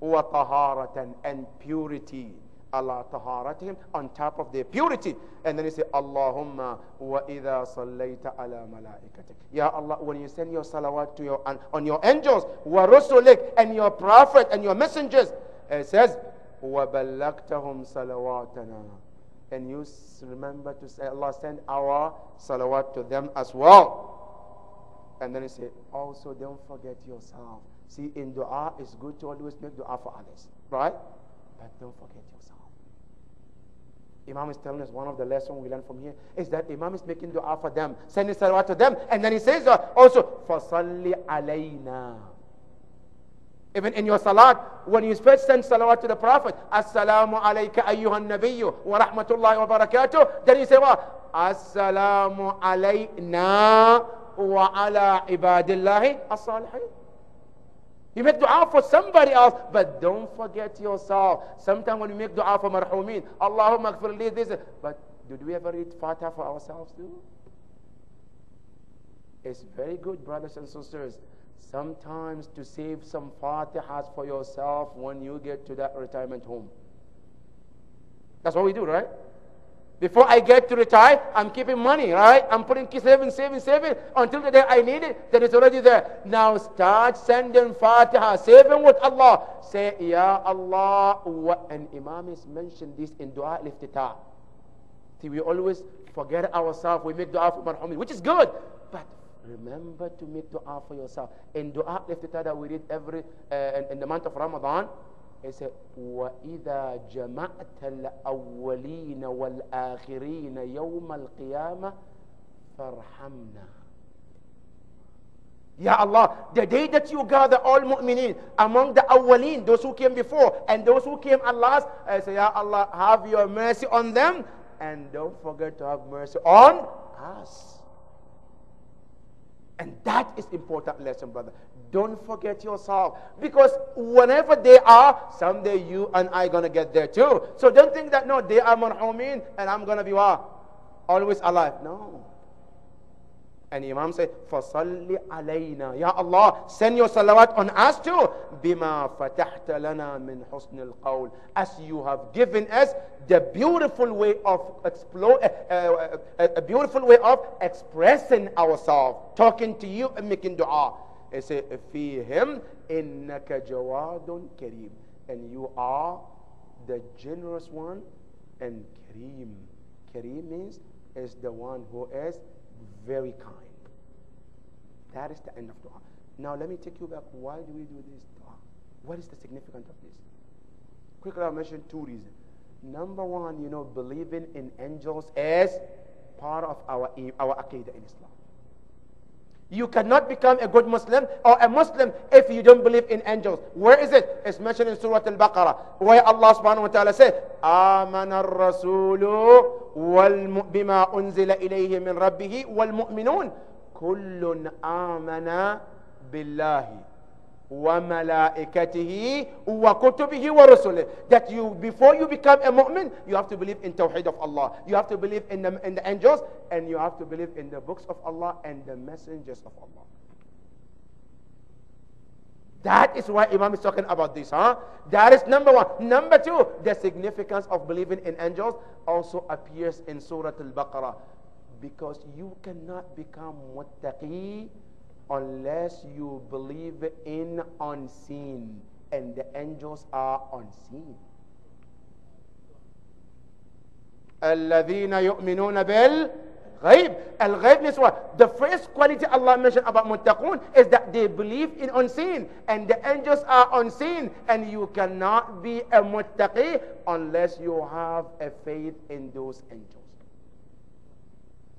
Wa taharatan, and purity, ala taharatihim, on top of their purity. And then he said, Allahumma wa idha sallayta ala malaikatik. Ya Allah, when you send your salawat to on your angels, wa rusulik, and your prophet and your messengers, it says, wa ballaktahum salawatana. And you remember to say, Allah, send our salawat to them as well. And then he said, also don't forget yourself. See, in dua, it's good to always make dua for others, right? But don't forget yourself. Imam is telling us one of the lessons we learn from here is that Imam is making dua for them, sending salawat to them. And then he says also, فَصَلِّ عَلَيْنَا. Even in your salat, when you first send salawat to the Prophet, Assalamu alayka ayyuhan nabiyyu wa rahmatullahi wa barakatuh. Then you say what? Assalamu alayna wa ala ibadillahi as-salihin. You make dua for somebody else, but don't forget yourself. Sometimes when we make dua for marhumin, Allahumma gfir li this, but did we ever read Fatiha for ourselves too? It's very good, brothers and sisters, sometimes to save some Fatihas for yourself when you get to that retirement home. That's what we do, right? Before I get to retire, I'm keeping money, right? I'm putting saving until the day I need it, then it's already there. Now start sending Fatiha, saving with Allah. Say, Ya Allah, and Imam has mentioned this in Dua al-Iftitah. See, we always forget ourselves, we make dua for marhumin, which is good, but remember to make dua for yourself. In Dua al-Iftitah that we read every in the month of Ramadan, it said, وَإِذَا جَمَعْتَ الْأَوَّلِينَ وَالْآخِرِينَ يَوْمَ الْقِيَامَةِ فَارْحَمْنَا. Ya Allah, the day that you gather all mu'mineen among the awwaleen, those who came before, and those who came at last, I say, Ya Allah, have your mercy on them, and don't forget to have mercy on us. And that is important lesson, brother. Don't forget yourself. Because whenever they are, someday you and I going to get there too. So don't think that, no, they are marhumin, and I'm going to be what? Always alive. No. And Imam said, فَصَلِّ عَلَيْنَا. Ya Allah, send your salawat on us too. بِمَا فَتَحْتَ لَنَا مِنْ حُسْنِ الْقَوْلِ. As you have given us the beautiful way of a beautiful way of expressing ourselves, talking to you and making dua. He said, فِيهِمْ إِنَّكَ جَوَادٌ كَرِيمٌ. And you are the generous one and Kareem. Kareem means is the one who is very kind. That is the end of dua. Now let me take you back. Why do we do this dua? What is the significance of this? Quickly, I'll mention two reasons. Number one, believing in angels is part of our aqidah in Islam. You cannot become a good Muslim or a Muslim if you don't believe in angels. Where is it? It's mentioned in Surah Al-Baqarah, where Allah subhanahu wa ta'ala says, آمن الرسول بما أنزل إليه من ربه والمؤمنون كل آمن بالله وملائكته وكتبه ورسله. That before you become a mu'min, you have to believe in Tawheed of Allah. You have to believe in the angels, and you have to believe in the books of Allah and the messengers of Allah. That is why Imam is talking about this, That is number one. Number two, the significance of believing in angels also appears in Surah Al-Baqarah. Because you cannot become muttaqi unless you believe in unseen. And the angels are unseen. الَّذِينَ يُؤْمِنُونَ بِالْغَيْبِ. Al-Ghaib means what? The first quality Allah mentioned about muttaqun is that they believe in unseen. And the angels are unseen. And you cannot be a muttaqi unless you have a faith in those angels.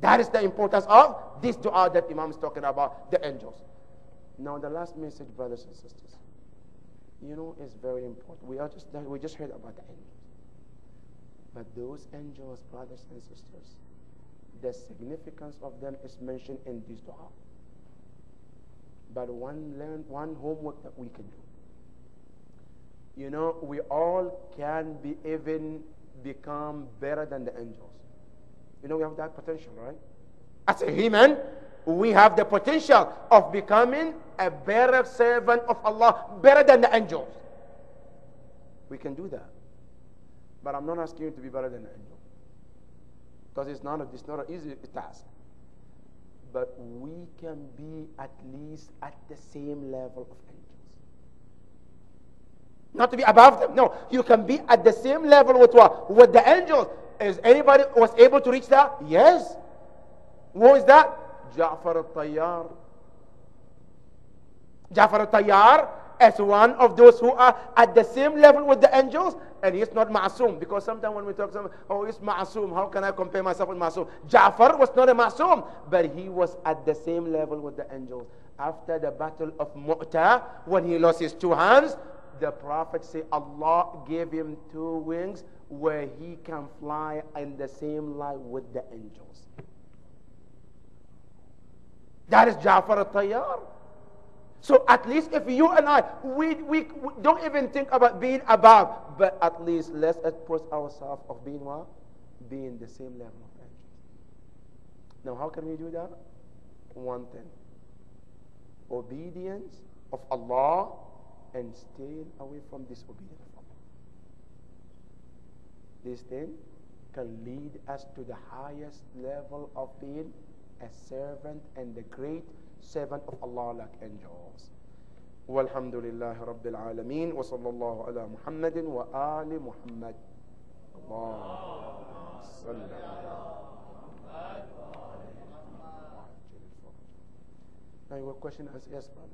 That is the importance of this dua that Imam is talking about, the angels. Now the last message, brothers and sisters, is very important. We just heard about the angels. But those angels, brothers and sisters, the significance of them is mentioned in this dua. But one homework that we can do. We all can become better than the angels. We have that potential, right? As a human, we have the potential of becoming a better servant of Allah, better than the angels. We can do that. But I'm not asking you to be better than the angel. Because it's not an easy task. But we can be at least at the same level of angels. Not to be above them. No, you can be at the same level with what? With the angels. Is anybody was able to reach that? Yes. Who is that? Ja'far al-Tayyar. Ja'far al-Tayyar is one of those who are at the same level with the angels, and he's not ma'asum. Because sometimes when we talk, he's ma'asum. How can I compare myself with ma'asum? Ja'far was not a ma'asum, but he was at the same level with the angels. After the battle of Mu'tah, when he lost his two hands, the Prophet said Allah gave him two wings where he can fly in the same line with the angels. That is Ja'far al-Tayyar. So at least if you and I, we don't even think about being above, but at least let's put ourselves of being what? Being the same level of angels. Now how can we do that? One thing. Obedience of Allah and staying away from disobedience of Allah. This thing can lead us to the highest level of being a servant and the great servant of Allah like angels. Walhamdulillahi Rabbil Alameen wa sallallahu ala Muhammadin wa ali Muhammad. Allahumma salli ala Muhammad. Now your question is yes, brother.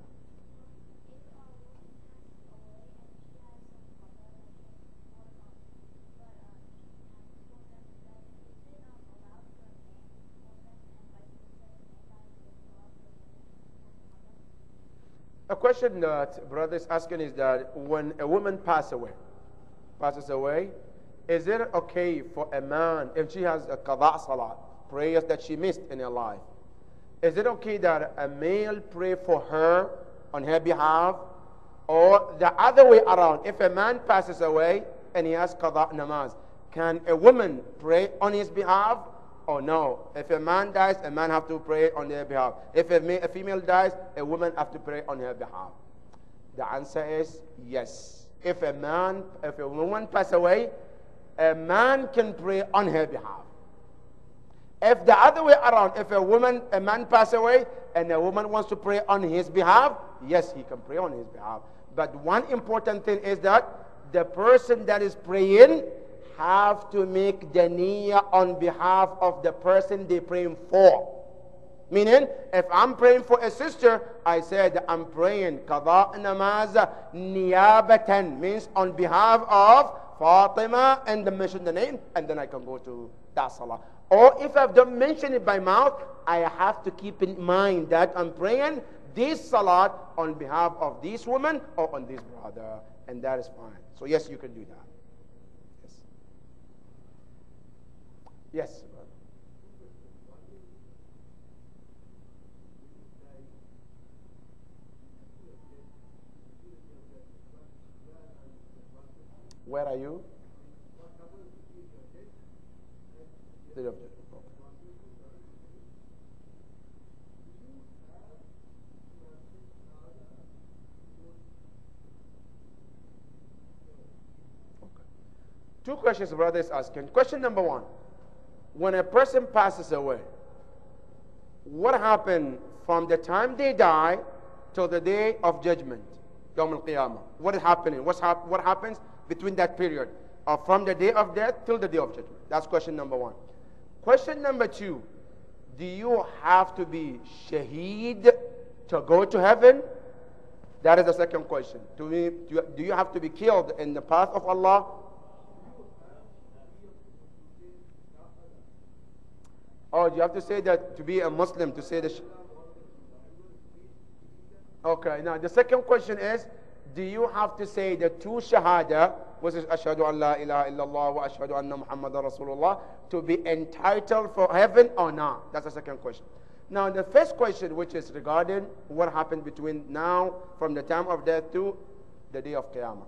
A question that brother is asking is that when a woman passes away, is it okay for a man, if she has a qada salat, prayers that she missed in her life, is it okay that a male pray for her on her behalf? Or the other way around, if a man passes away and he has qada namaz, can a woman pray on his behalf or no? If a man dies, a man have to pray on their behalf. If a female dies, a woman have to pray on her behalf. The answer is yes. If a woman passes away, a man can pray on her behalf. If the other way around, if a man passes away and a woman wants to pray on his behalf, yes, he can pray on his behalf. But one important thing is that the person that is praying have to make the niyyah on behalf of the person they're praying for. Meaning, if I'm praying for a sister, I said I'm praying qada namaz niyabatan, means on behalf of Fatima, and then mention the name, and then I can go to that salah. Or if I don't mention it by mouth, I have to keep in mind that I'm praying this salat on behalf of this woman or on this brother, and that is fine. So yes, you can do that. Yes. Where are you? Two questions brother is asking. Question number one. When a person passes away, what happened from the time they die till the day of judgment, Yawm al-Qiyamah? What is happening? What happens between that period, from the day of death till the day of judgment? That's question number one. Question number two, do you have to be shaheed to go to heaven? That is the second question. Do you have to be killed in the path of Allah? Oh, you have to say that to be a Muslim, to say the... Okay, now the second question is, do you have to say the two shahada, which is ashhadu an la ilaha illallah wa ashhadu anna Muhammadan Rasulullah, to be entitled for heaven or not? That's the second question. Now the first question, which is regarding what happened between now, from the time of death to the day of Qiyamah.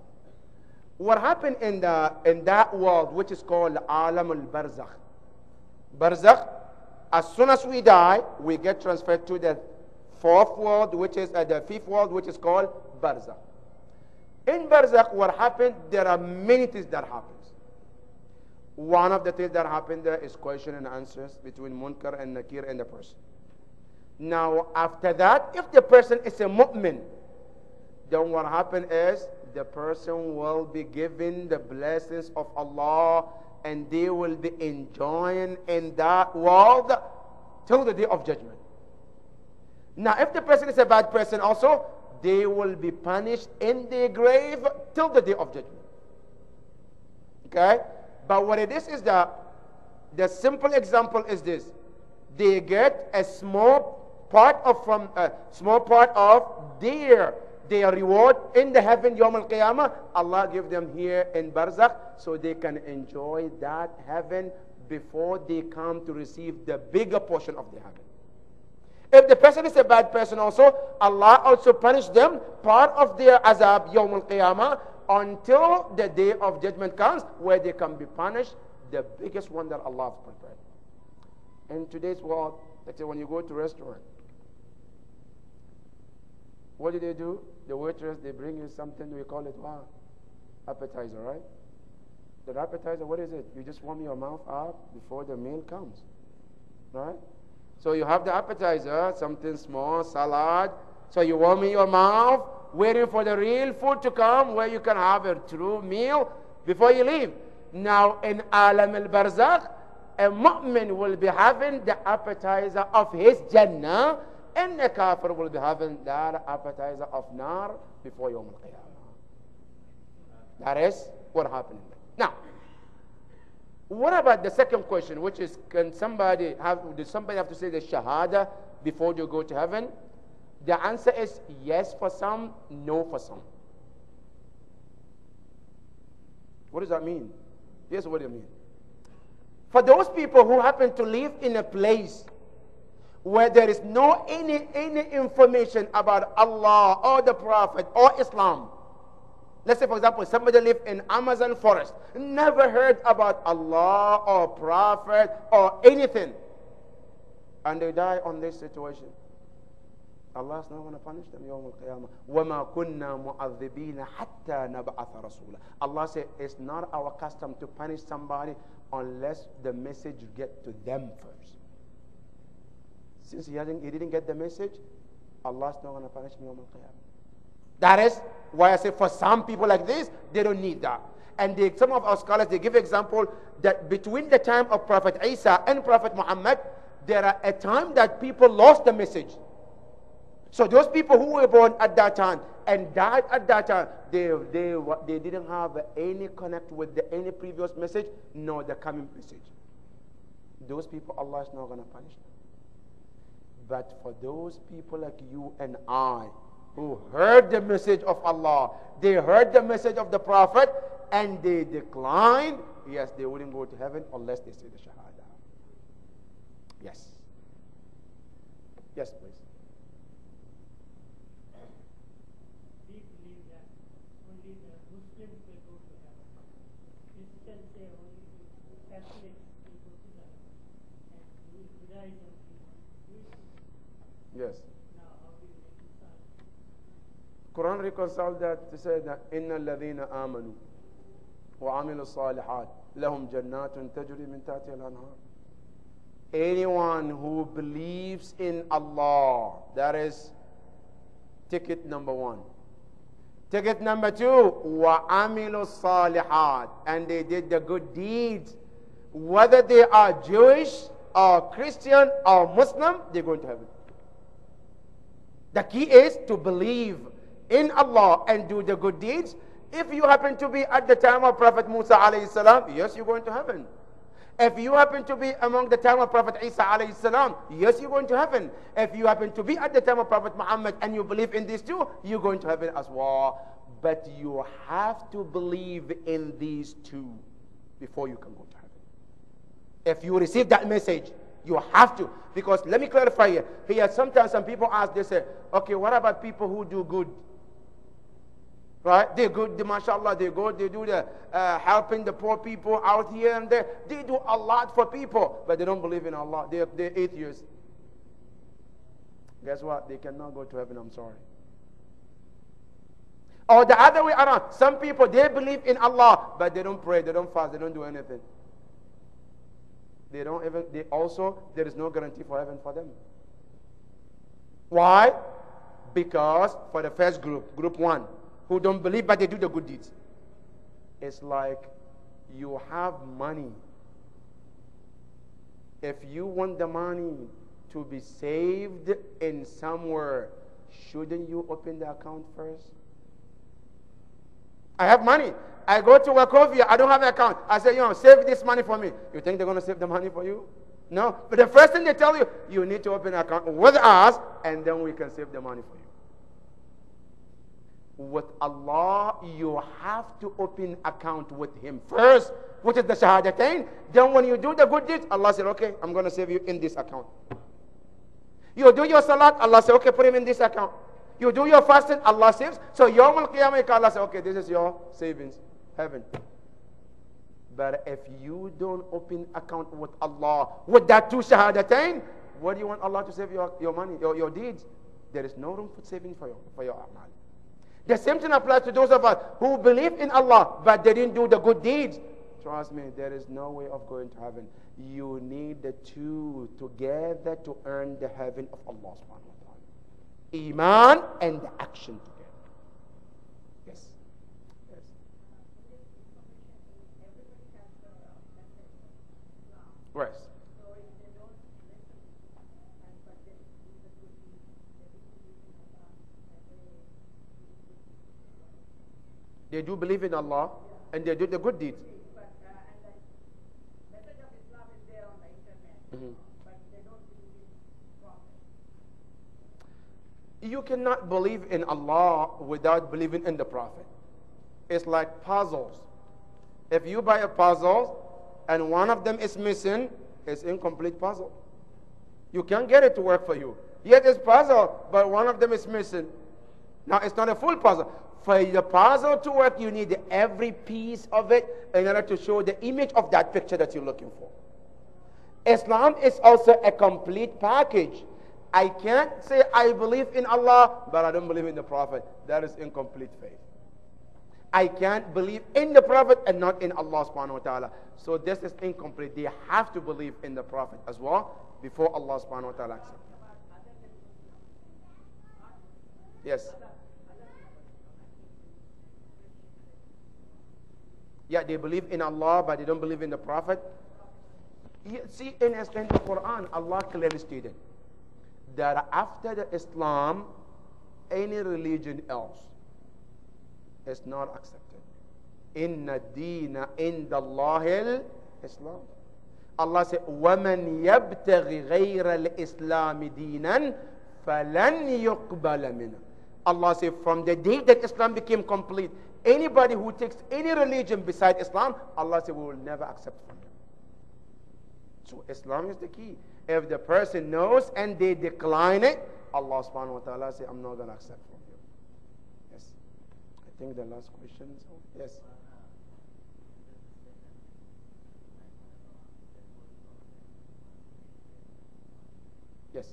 What happened in that world, which is called Alam al-Barzakh. Barzakh, as soon as we die, we get transferred to the fourth world, which is the fifth world, which is called Barzakh. In Barzakh, what happened? There are many things that happens. One of the things that happen there is question and answers between Munkar and Nakir and the person. Now, after that, if the person is a mu'min, then what happens is the person will be given the blessings of Allah, and they will be enjoying in that world till the day of judgment. Now, if the person is a bad person also, they will be punished in their grave till the day of judgment. Okay? But what it is that the simple example is this. They get a small part of their reward in the heaven, Yawm al-Qiyamah. Allah give them here in Barzakh so they can enjoy that heaven before they come to receive the bigger portion of the heaven. If the person is a bad person also, Allah also punish them part of their azab, Yawm al-Qiyamah, until the day of judgment comes, where they can be punished, the biggest one that Allah has prepared. In today's world, let's say when you go to a restaurant, what do? The waitress, they bring you something, we call it what? Appetizer, right? The appetizer, what is it? You just warm your mouth up before the meal comes, right? So you have the appetizer, something small, salad. So you warm your mouth, waiting for the real food to come, where you can have a true meal before you leave. Now in Alam al-Barzakh, a mu'min will be having the appetizer of his Jannah, and the kafir will be having that appetizer of nar before Yawm al-Qiyamah. That is what happened. Now, what about the second question, which is, does somebody have to say the shahada before you go to heaven? The answer is yes for some, no for some. What does that mean? Here's what I mean. For those people who happen to live in a place where there is no any information about Allah or the Prophet or Islam. Let's say, for example, somebody live in Amazon forest, never heard about Allah or Prophet or anything, and they die on this situation. Allah is not going to punish them. يوم القيامة وما كنا معذبين حتى نبعث رسولا. Allah said it's not our custom to punish somebody unless the message get to them first. Since he didn't get the message, Allah is not going to punish him. That is why I say for some people like this, they don't need that. And some of our scholars, they give example that between the time of Prophet Isa and Prophet Muhammad, there are a time that people lost the message. So those people who were born at that time and died at that time, they didn't have any connect with any previous message, nor the coming message. Those people, Allah is not going to punish them. But for those people like you and I, who heard the message of Allah, they heard the message of the Prophet, and they declined, yes, they wouldn't go to heaven unless they say the Shahada. Yes. Yes, please. We believe that only the Muslims will go to heaven. Christians say only the Catholics will go to heaven. And Judaism will. Yes. Now, how do you reconcile? Quran reconciled that to say that إِنَّ الَّذِينَ آمَنُوا وَعَمِلُوا الصَّالِحَاتِ لَهُمْ جَنَّاتٌ تَجْرِي مِنْ تَحْتِهَا الْأَنْهَارُ. Anyone who believes in Allah, that is ticket number one. Ticket number two, وَعَمِلُوا الصَّالِحَاتِ, and they did the good deeds. Whether they are Jewish or Christian or Muslim, they're going to heaven. The key is to believe in Allah and do the good deeds. If you happen to be at the time of Prophet Musa alayhi salam, yes, you're going to heaven. If you happen to be among the time of Prophet Isa alayhi salam, yes, you're going to heaven. If you happen to be at the time of Prophet Muhammad and you believe in these two, you're going to heaven as well. But you have to believe in these two before you can go to heaven. If you receive that message, you have to. Because let me clarify here. Here, sometimes some people ask, they say, okay, what about people who do good? Right? They're good, mashallah, they go, they do the helping the poor people out here and there. They do a lot for people, but they don't believe in Allah. They're atheists. Guess what? They cannot go to heaven, I'm sorry. Or the other way around. Some people, they believe in Allah, but they don't pray, they don't fast, they don't do anything. There is no guarantee for heaven for them. Why? Because for the first group one, who don't believe but they do the good deeds, it's like you have money. If you want the money to be saved in somewhere, shouldn't you open the account first? I have money. I go to Wachovia. I don't have an account. I say, save this money for me. You think they're going to save the money for you? No. But the first thing they tell you, you need to open an account with us, and then we can save the money for you. With Allah, you have to open account with Him first, which is the Shahadatain. Then when you do the good deeds, Allah said, okay, I'm going to save you in this account. You do your salat, Allah said, okay, put him in this account. You do your fasting, Allah saves. So Yawm al-Qiyamah, Allah says, okay, this is your savings, heaven. But if you don't open account with Allah, with that two Shahadatain, what do you want Allah to save your money, your deeds? There is no room for saving for your amal. The same thing applies to those of us who believe in Allah, but they didn't do the good deeds. Trust me, there is no way of going to heaven. You need the two together to earn the heaven of Allah subhanahu wa ta'ala. Iman and the action together. Yes. Yes. Right. They do believe in Allah and they do the good deeds. But, and the message of Islam is there on the internet, but they don't believe in Prophet. You cannot believe in Allah without believing in the Prophet. It's like puzzles. If you buy a puzzle and one of them is missing, it's incomplete puzzle. You can't get it to work for you. Yet it's puzzle, but one of them is missing. Now it's not a full puzzle. For the puzzle to work, you need every piece of it in order to show the image of that picture that you're looking for. Islam is also a complete package. I can't say I believe in Allah, but I don't believe in the Prophet. That is incomplete faith. I can't believe in the Prophet and not in Allah subhanahu wa ta'ala. So this is incomplete. They have to believe in the Prophet as well before Allah subhanahu wa ta'ala accepts. Yes. Yeah, they believe in Allah, but they don't believe in the Prophet. You see, in the Quran, Allah clearly stated that after the Islam, any religion else is not accepted. Inna deena inda Allahil Islam. Allah said, وَمَنْ يَبْتَغِ غَيْرَ الْإِسْلَامِ دِينًا فَلَنْ يُقْبَلَ مِنْهُ. Allah said, from the day that Islam became complete, anybody who takes any religion beside Islam, Allah said, we will never accept from them. So Islam is the key. If the person knows and they decline it, Allah subhanahu wa ta'ala says, I'm not going to accept from you. Yes. I think the last question. Yes. Yes.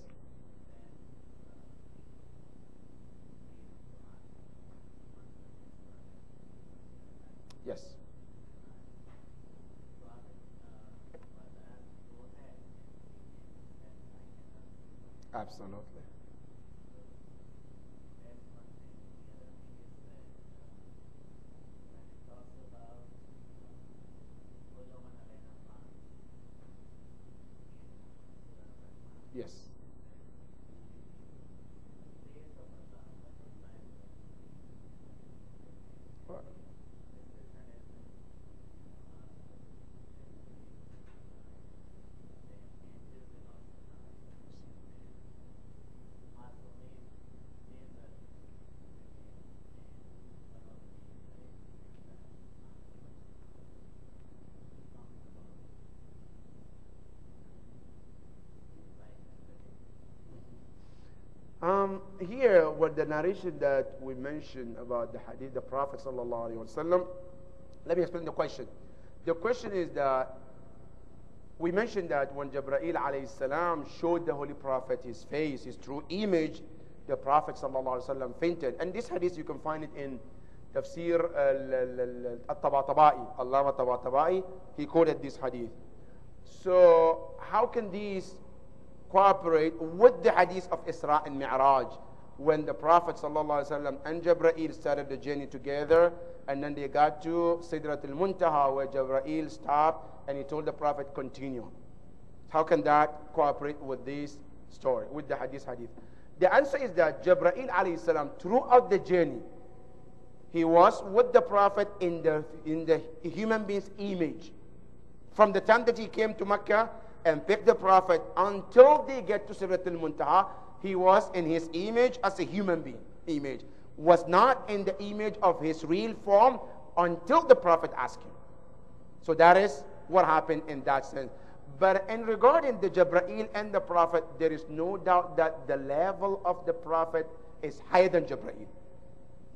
Yes. Absolutely. Yes. What? Here, with the narration that we mentioned about the hadith, the Prophet sallallahu alaihi wasallam, let me explain the question. The question is that we mentioned that when Jibreel alayhi salam showed the Holy Prophet his face, his true image, the Prophet sallallahu alaihi wasallam fainted. And this hadith you can find it in Tafsir al-Tabatabai, Allama Tabatabai. He quoted this hadith. So how can these cooperate with the hadith of Isra and Mi'raj, when the Prophet ﷺ and Jibreel started the journey together, and then they got to Sidratul Muntaha, where Jibreel stopped and he told the Prophet, continue. How can that cooperate with this story, with the hadith? The answer is that Jibreel alayhi salam, throughout the journey, he was with the Prophet in the human being's image. From the time that he came to Mecca and picked the Prophet until they get to Sidratul Muntaha, he was in his image as a human being image. Was not in the image of his real form until the Prophet asked him. So that is what happened in that sense. But in regarding the Jibreel and the Prophet, there is no doubt that the level of the Prophet is higher than Jibreel.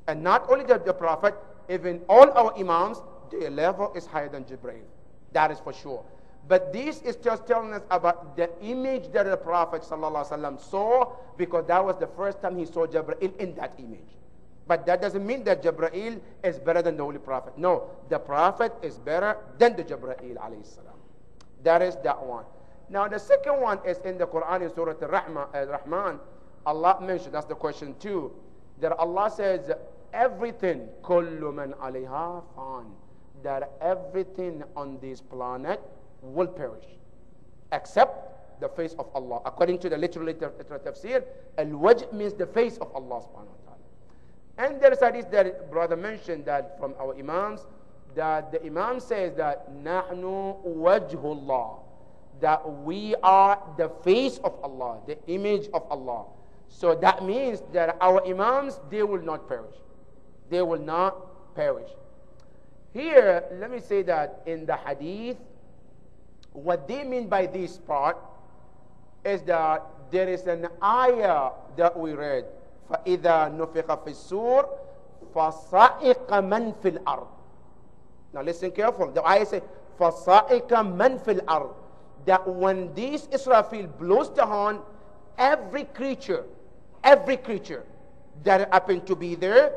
And not only the Prophet, even all our Imams, their level is higher than Jibreel. That is for sure. But this is just telling us about the image that the Prophet ﷺ saw, because that was the first time he saw Jibreel in that image. But that doesn't mean that Jibreel is better than the Holy Prophet. No, the Prophet is better than the Jibreel alayhi salam. That is that one. Now the second one is in the Quran in Surah Al-Rahman. Allah mentioned, that's the question too, that Allah says, everything, kullu man alayha fan, that everything on this planet will perish, except the face of Allah. According to the literal tafsir, al-wajh means the face of Allah subhanahu wa ta'ala. And there is a hadith that brother mentioned that from our Imams, that the Imam says that nahnu wajhullah, that we are the face of Allah, the image of Allah. So that means that our imams, they will not perish. They will not perish. Here, let me say that in the hadith, what they mean by this part is that there is an ayah that we read. فَإِذَا نُفِخَ فِي السُّورِ فَصَائِقَ مَنْ فِي الْأَرْضِ. Now listen careful. The ayah says, فَصَائِقَ مَنْ فِي الْأَرْضِ. That when this Israfil blows the horn, every creature that happen to be there,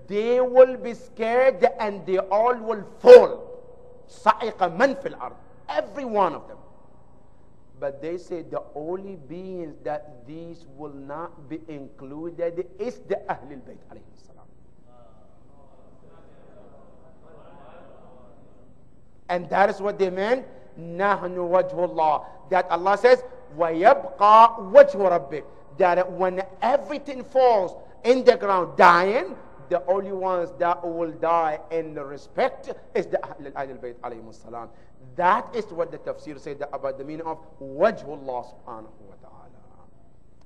they will be scared and they all will fall. صَائِقَ مَنْ فِي الْأَرْضِ. Every one of them. But they say the only beings that these will not be included is the Ahlul Bayt alayhi salam. And that is what they meant. نَحْنُ وَجْهُ اللَّهِ. That Allah says, وَيَبْقَى وَجْهُ رَبِّكَ. That when everything falls in the ground dying, the only ones that will die in respect is the Ahlul Bayt alayhi salam. That is what the tafsir said about the meaning of Wajhullah subhanahu wa ta'ala.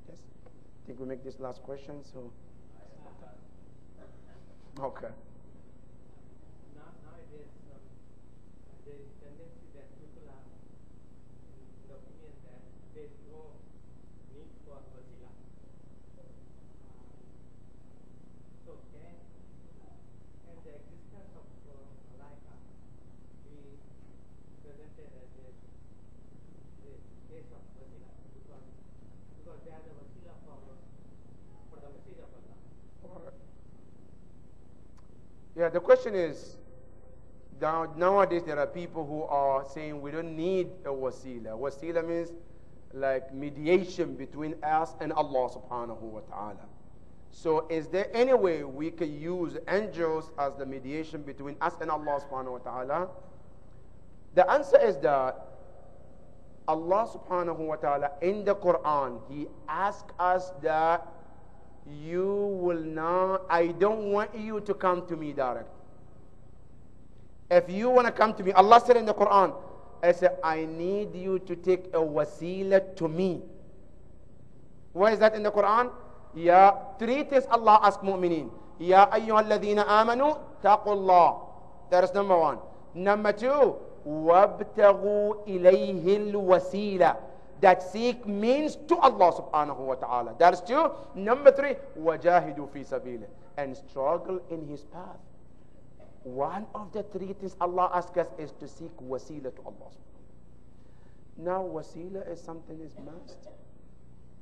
Yes. I think we make this last question. So, okay. Nowadays, there is tendency that people are in the opinion that there is no need for wasila. So, can the existence of malaika be presented as a case of wasila? Because they are the wasila for the message of Allah. Yeah, the question is, nowadays there are people who are saying we don't need a wasila. Wasila means like mediation between us and Allah subhanahu wa ta'ala. So is there any way we can use angels as the mediation between us and Allah subhanahu wa ta'ala? The answer is that Allah subhanahu wa ta'ala in the Quran, He asks us that I don't want you to come to me direct. If you want to come to me, Allah said in the Quran, I said, I need you to take a wasila to me. Where is that in the Quran? Yeah, three things Allah asked mu'mineen. Ya ayyuhalladhina amanu taqullah. That is number one. Number two, wabtaghu ilayhi al-wasila. That seek means to Allah subhanahu wa ta'ala. That is two. Number three, wajahidu fi sabila. And struggle in His path. One of the three things Allah asks us is to seek wasila to Allah. Now wasila is something is must.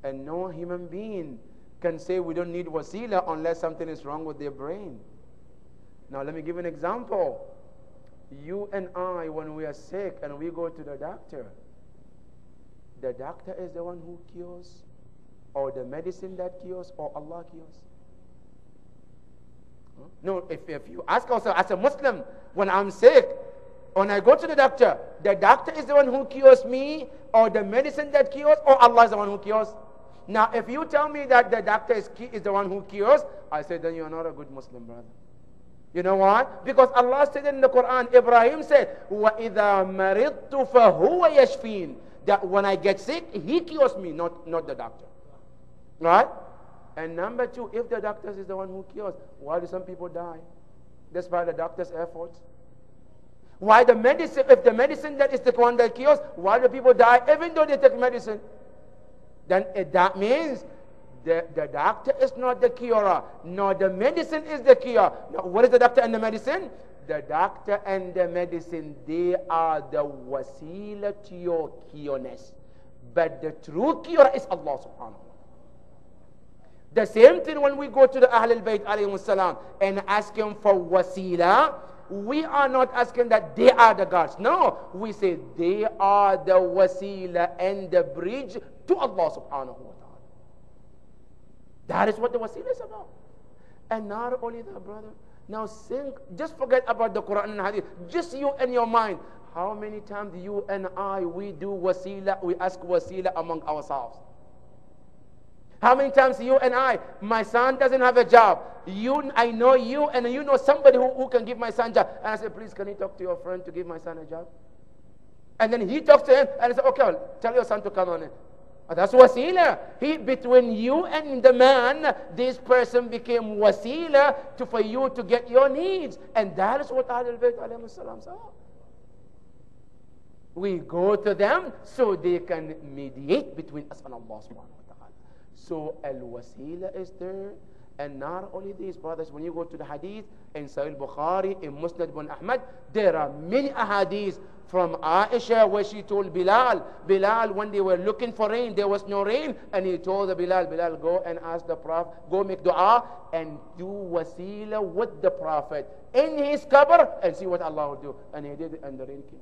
And no human being can say we don't need wasila unless something is wrong with their brain. Now let me give an example. You and I, when we are sick and we go to the doctor is the one who cures, or the medicine that cures, or Allah cures? No, if you ask also as a Muslim, when I'm sick, when I go to the doctor is the one who cures me, or the medicine that cures, or Allah is the one who cures? Now, if you tell me that the doctor is the one who cures, I say, then you are not a good Muslim, brother. You know what? Because Allah said in the Quran, Ibrahim said, وَإِذَا مَرِضْتُ فَهُوَ يَشْفِينَ. That when I get sick, He cures me, not the doctor. Right? And number two, if the doctor is the one who cures, why do some people die? Despite the doctor's efforts. Why the medicine, if the medicine that is the one that cures, why do people die even though they take medicine? Then that means the doctor is not the curer, nor the medicine is the cure. Now, what is the doctor and the medicine? The doctor and the medicine, they are the wasila to your cureness. But the true cure is Allah subhanahu wa ta'ala. The same thing when we go to the Ahlul Bayt alayhi salam and ask Him for wasila, we are not asking that they are the gods. No, we say they are the wasila and the bridge to Allah subhanahu wa ta'ala. That is what the wasila is about. And not only that, brother. Now just forget about the Quran and Hadith. Just you and your mind. How many times you and I, we do wasila, we ask wasila among ourselves? How many times you and I, my son doesn't have a job. I know you and you know somebody who can give my son a job. And I say, please, can you talk to your friend to give my son a job? And then he talks to him and I say, okay, tell your son to come on in. That's wasila. Between you and the man, this person became wasila for you to get your needs. And that is what Ahlul Bayt alayhi salam saw. We go to them so they can mediate between us and Allah subhanahu wa ta'ala. So al-wasila is there. And not only these, brothers, when you go to the hadith in Sahih Bukhari, in Musnad ibn Ahmad, there are many ahadith from Aisha where she told Bilal, when they were looking for rain, there was no rain, and he told the Bilal, go and ask the Prophet, go make dua and do wasila with the Prophet in his qabr and see what Allah will do. And he did it, and the rain came.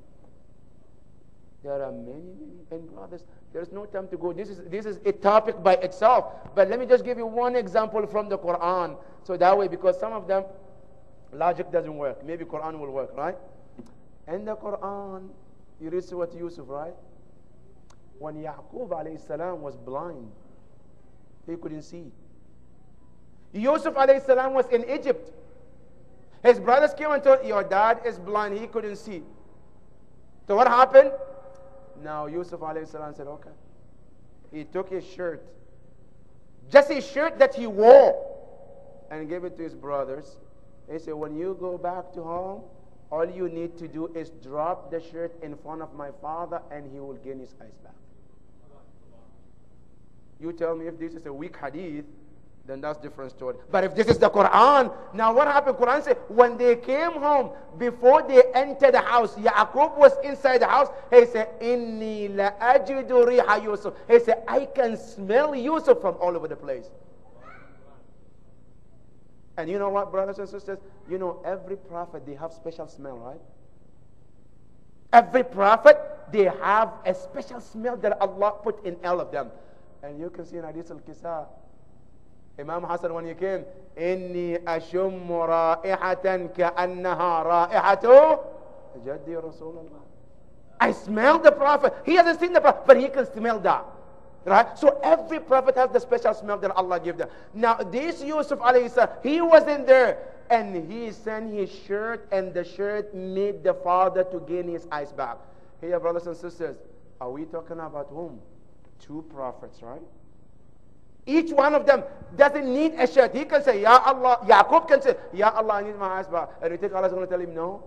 There are many, and brothers, there's no time to go. This is a topic by itself. But let me just give you one example from the Quran. So that way, because some of them, logic doesn't work. Maybe Quran will work, right? In the Quran, you read Surah Yusuf, right? When Yaqub alayhi salam was blind, he couldn't see. Yusuf alayhi salam was in Egypt. His brothers came and told, your dad is blind, he couldn't see. So what happened? Now Yusuf alayhi salam said, okay. He took his shirt, just his shirt that he wore, and gave it to his brothers. He said, when you go back to home, all you need to do is drop the shirt in front of my father and he will gain his eyes back. You tell me if this is a weak hadith, then that's a different story. But if this is the Quran, now what happened? Quran said, when they came home, before they entered the house, Yaqub was inside the house. He said, Inni la ajidu riha Yusuf. He said, I can smell Yusuf from all over the place. And you know what, brothers and sisters? You know, every prophet, they have special smell, right? Every prophet, they have a special smell that Allah put in all of them. And you can see in Hadith al-Kisa, Imam Hassan, when he came, Inni ashum ra'ihatan ka'annaha ra'ihatu jaddi Rasulullah. I smell the prophet. He hasn't seen the prophet, but he can smell that. Right? So every prophet has the special smell that Allah gave them. Now this Yusuf alayhi salam, he wasn't there, and he sent his shirt, and the shirt made the father to gain his eyes back. Here, brothers and sisters, are we talking about whom? Two prophets, right? Each one of them doesn't need a shirt. He can say, Ya Allah. Yaqub can say, Ya Allah, I need my eyes back. And you think Allah is going to tell him no?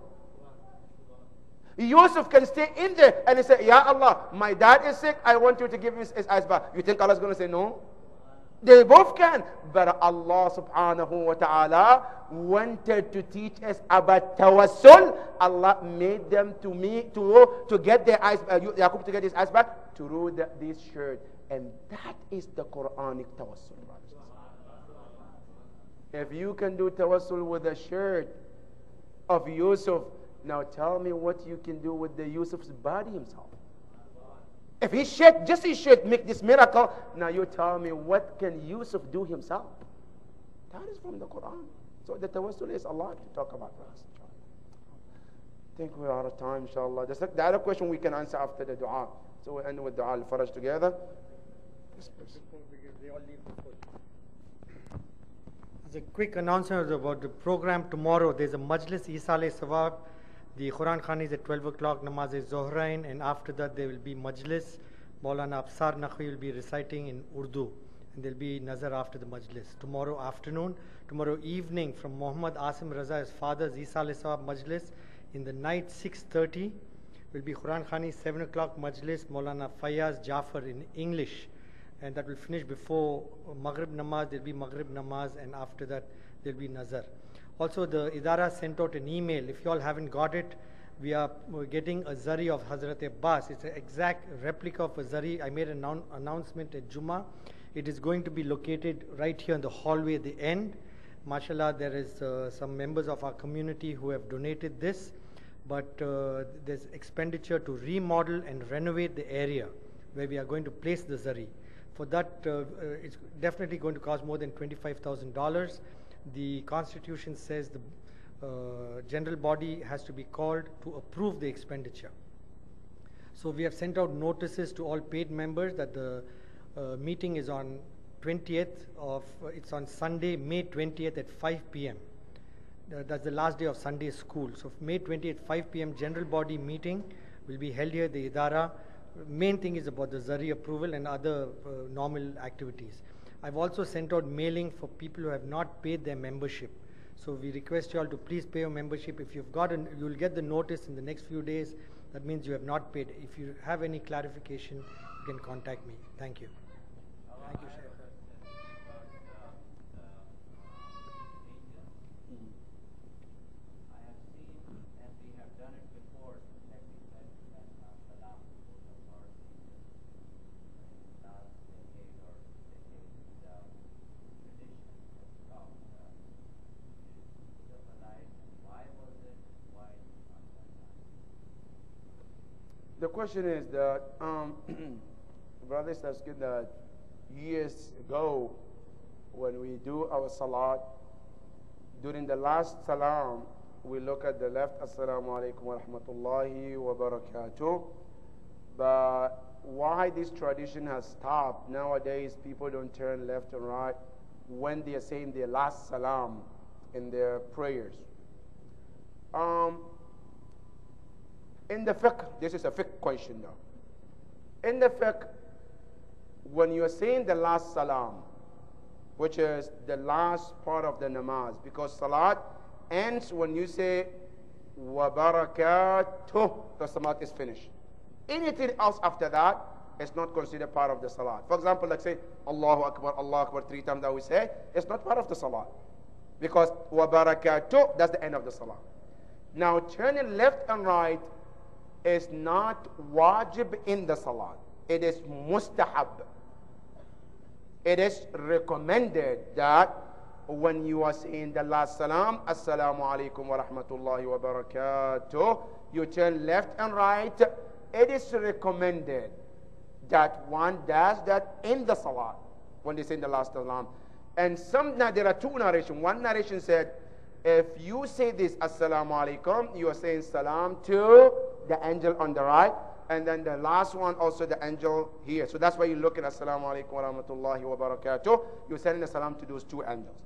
Yusuf can stay in there and he say, Ya Allah, my dad is sick, I want you to give him his eyes back. You think Allah is going to say no? They both can. But Allah subhanahu wa ta'ala wanted to teach us about tawassul. Allah made them to get their eyes, Yaqub to get his eyes back through this shirt. And that is the Quranic tawassul, brothers. If you can do tawassul with the shirt of Yusuf, now tell me what you can do with the Yusuf's body himself. If he shed, just his shirt make this miracle, now you tell me what can Yusuf do himself. That is from the Quran. So the tawassul is a lot to talk about for us. I think we're out of time, inshallah. The other question we can answer after the dua. So we'll end with dua al-faraj together. As a quick announcement about the program tomorrow, there's a Majlis Isa alayhi Sawab. The Quran Khani is at 12 o'clock, Namaz is Zohrain, and after that there will be Majlis. Maulana Absar Naqvi will be reciting in Urdu, and there will be Nazar after the Majlis. Tomorrow afternoon, tomorrow evening, from Muhammad Asim Raza's father's Isa alayhi Sawab Majlis, in the night 6:30 will be Quran Khani, 7 o'clock Majlis, Maulana Fayaz Jafar in English, and that will finish before Maghrib Namaz. There will be Maghrib Namaz, and after that there will be Nazar. Also, the Idara sent out an email. If you all haven't got it, we're getting a Zari of Hazrat Abbas. It's an exact replica of a Zari. I made an announcement at Jummah. It is going to be located right here in the hallway at the end. MashaAllah, there is some members of our community who have donated this, but there's expenditure to remodel and renovate the area where we are going to place the Zari. For that, it's definitely going to cost more than $25,000. The Constitution says the general body has to be called to approve the expenditure. So we have sent out notices to all paid members that the meeting is on 20th of, it's on Sunday, May 20th at 5 p.m. That's the last day of Sunday school. So May 20th, 5 p.m. general body meeting will be held here at the Idara. main thing is about the Zari approval and other normal activities. I've also sent out mailing for people who have not paid their membership. So we request you all to please pay your membership. If you've got you'll get the notice in the next few days. That means you have not paid. If you have any clarification, you can contact me. Thank you. Thank you, Shaykh. The question is that, brother is asking that years ago, when we do our salat, during the last salam, we look at the left, Assalamu alaikum wa rahmatullahi wa barakatuh. But why this tradition has stopped? Nowadays, people don't turn left and right when they are saying their last salam in their prayers. In the fiqh, this is a fiqh question now. In the fiqh, when you are saying the last salam, which is the last part of the namaz, because salat ends when you say wa barakatuh, the salat is finished. Anything else after that is not considered part of the salat. For example, like say Allahu Akbar 3 times that we say, it's not part of the salat. Because wa barakatuh, that's the end of the salat. Now turning left and right is not wajib in the salat. It is mustahab. It is recommended that when you are saying the last salam, Assalamu alaikum wa rahmatullahi wa barakatuh, you turn left and right. It is recommended that one does that in the salat when they say the last salam. And there are two narrations. One narration said, if you say this Assalamu alaikum, you are saying salam to the angel on the right, and then the last one also the angel here. So that's why you look at Assalamu alaikum wa rahmatullahi wa barakatuh. You're sending the salam to those two angels.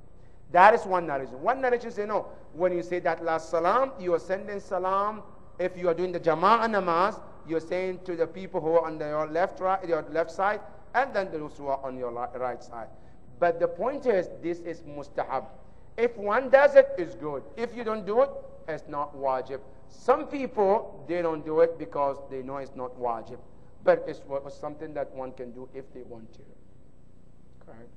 That is one narration. One narration says no. When you say that last salam, you are sending salam. If you are doing the jama'ah namaz, you're saying to the people who are on your left side, and then those who are on your right side. But the point is, this is mustahab. If one does it, it's good. If you don't do it, it's not wajib. Some people, they don't do it because they know it's not wajib. But it's something that one can do if they want to. Correct?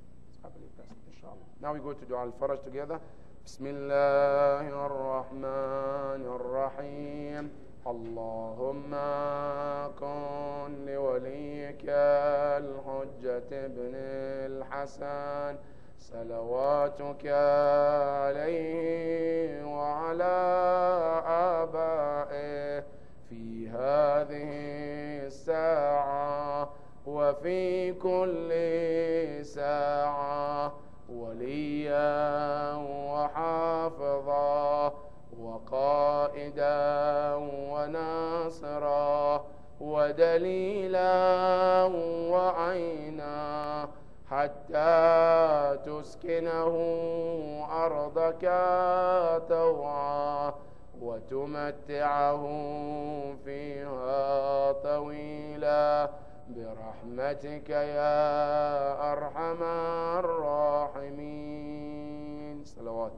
I believe that's inshallah. Now we go to Dua al-Faraj together. Bismillahir Rahmanir Rahim. Allahumma kun li waliyika al-Hujjat ibn al-Hasan. صلواتك عليه وعلى آبائه في هذه الساعة وفي كل ساعة وليا وحافظا وقائدا وناصرا ودليلا وعينا حتى تسكنه أرضك طوعا وتمتعه فيها طويلا برحمتك يا أرحم الراحمين. صلوات.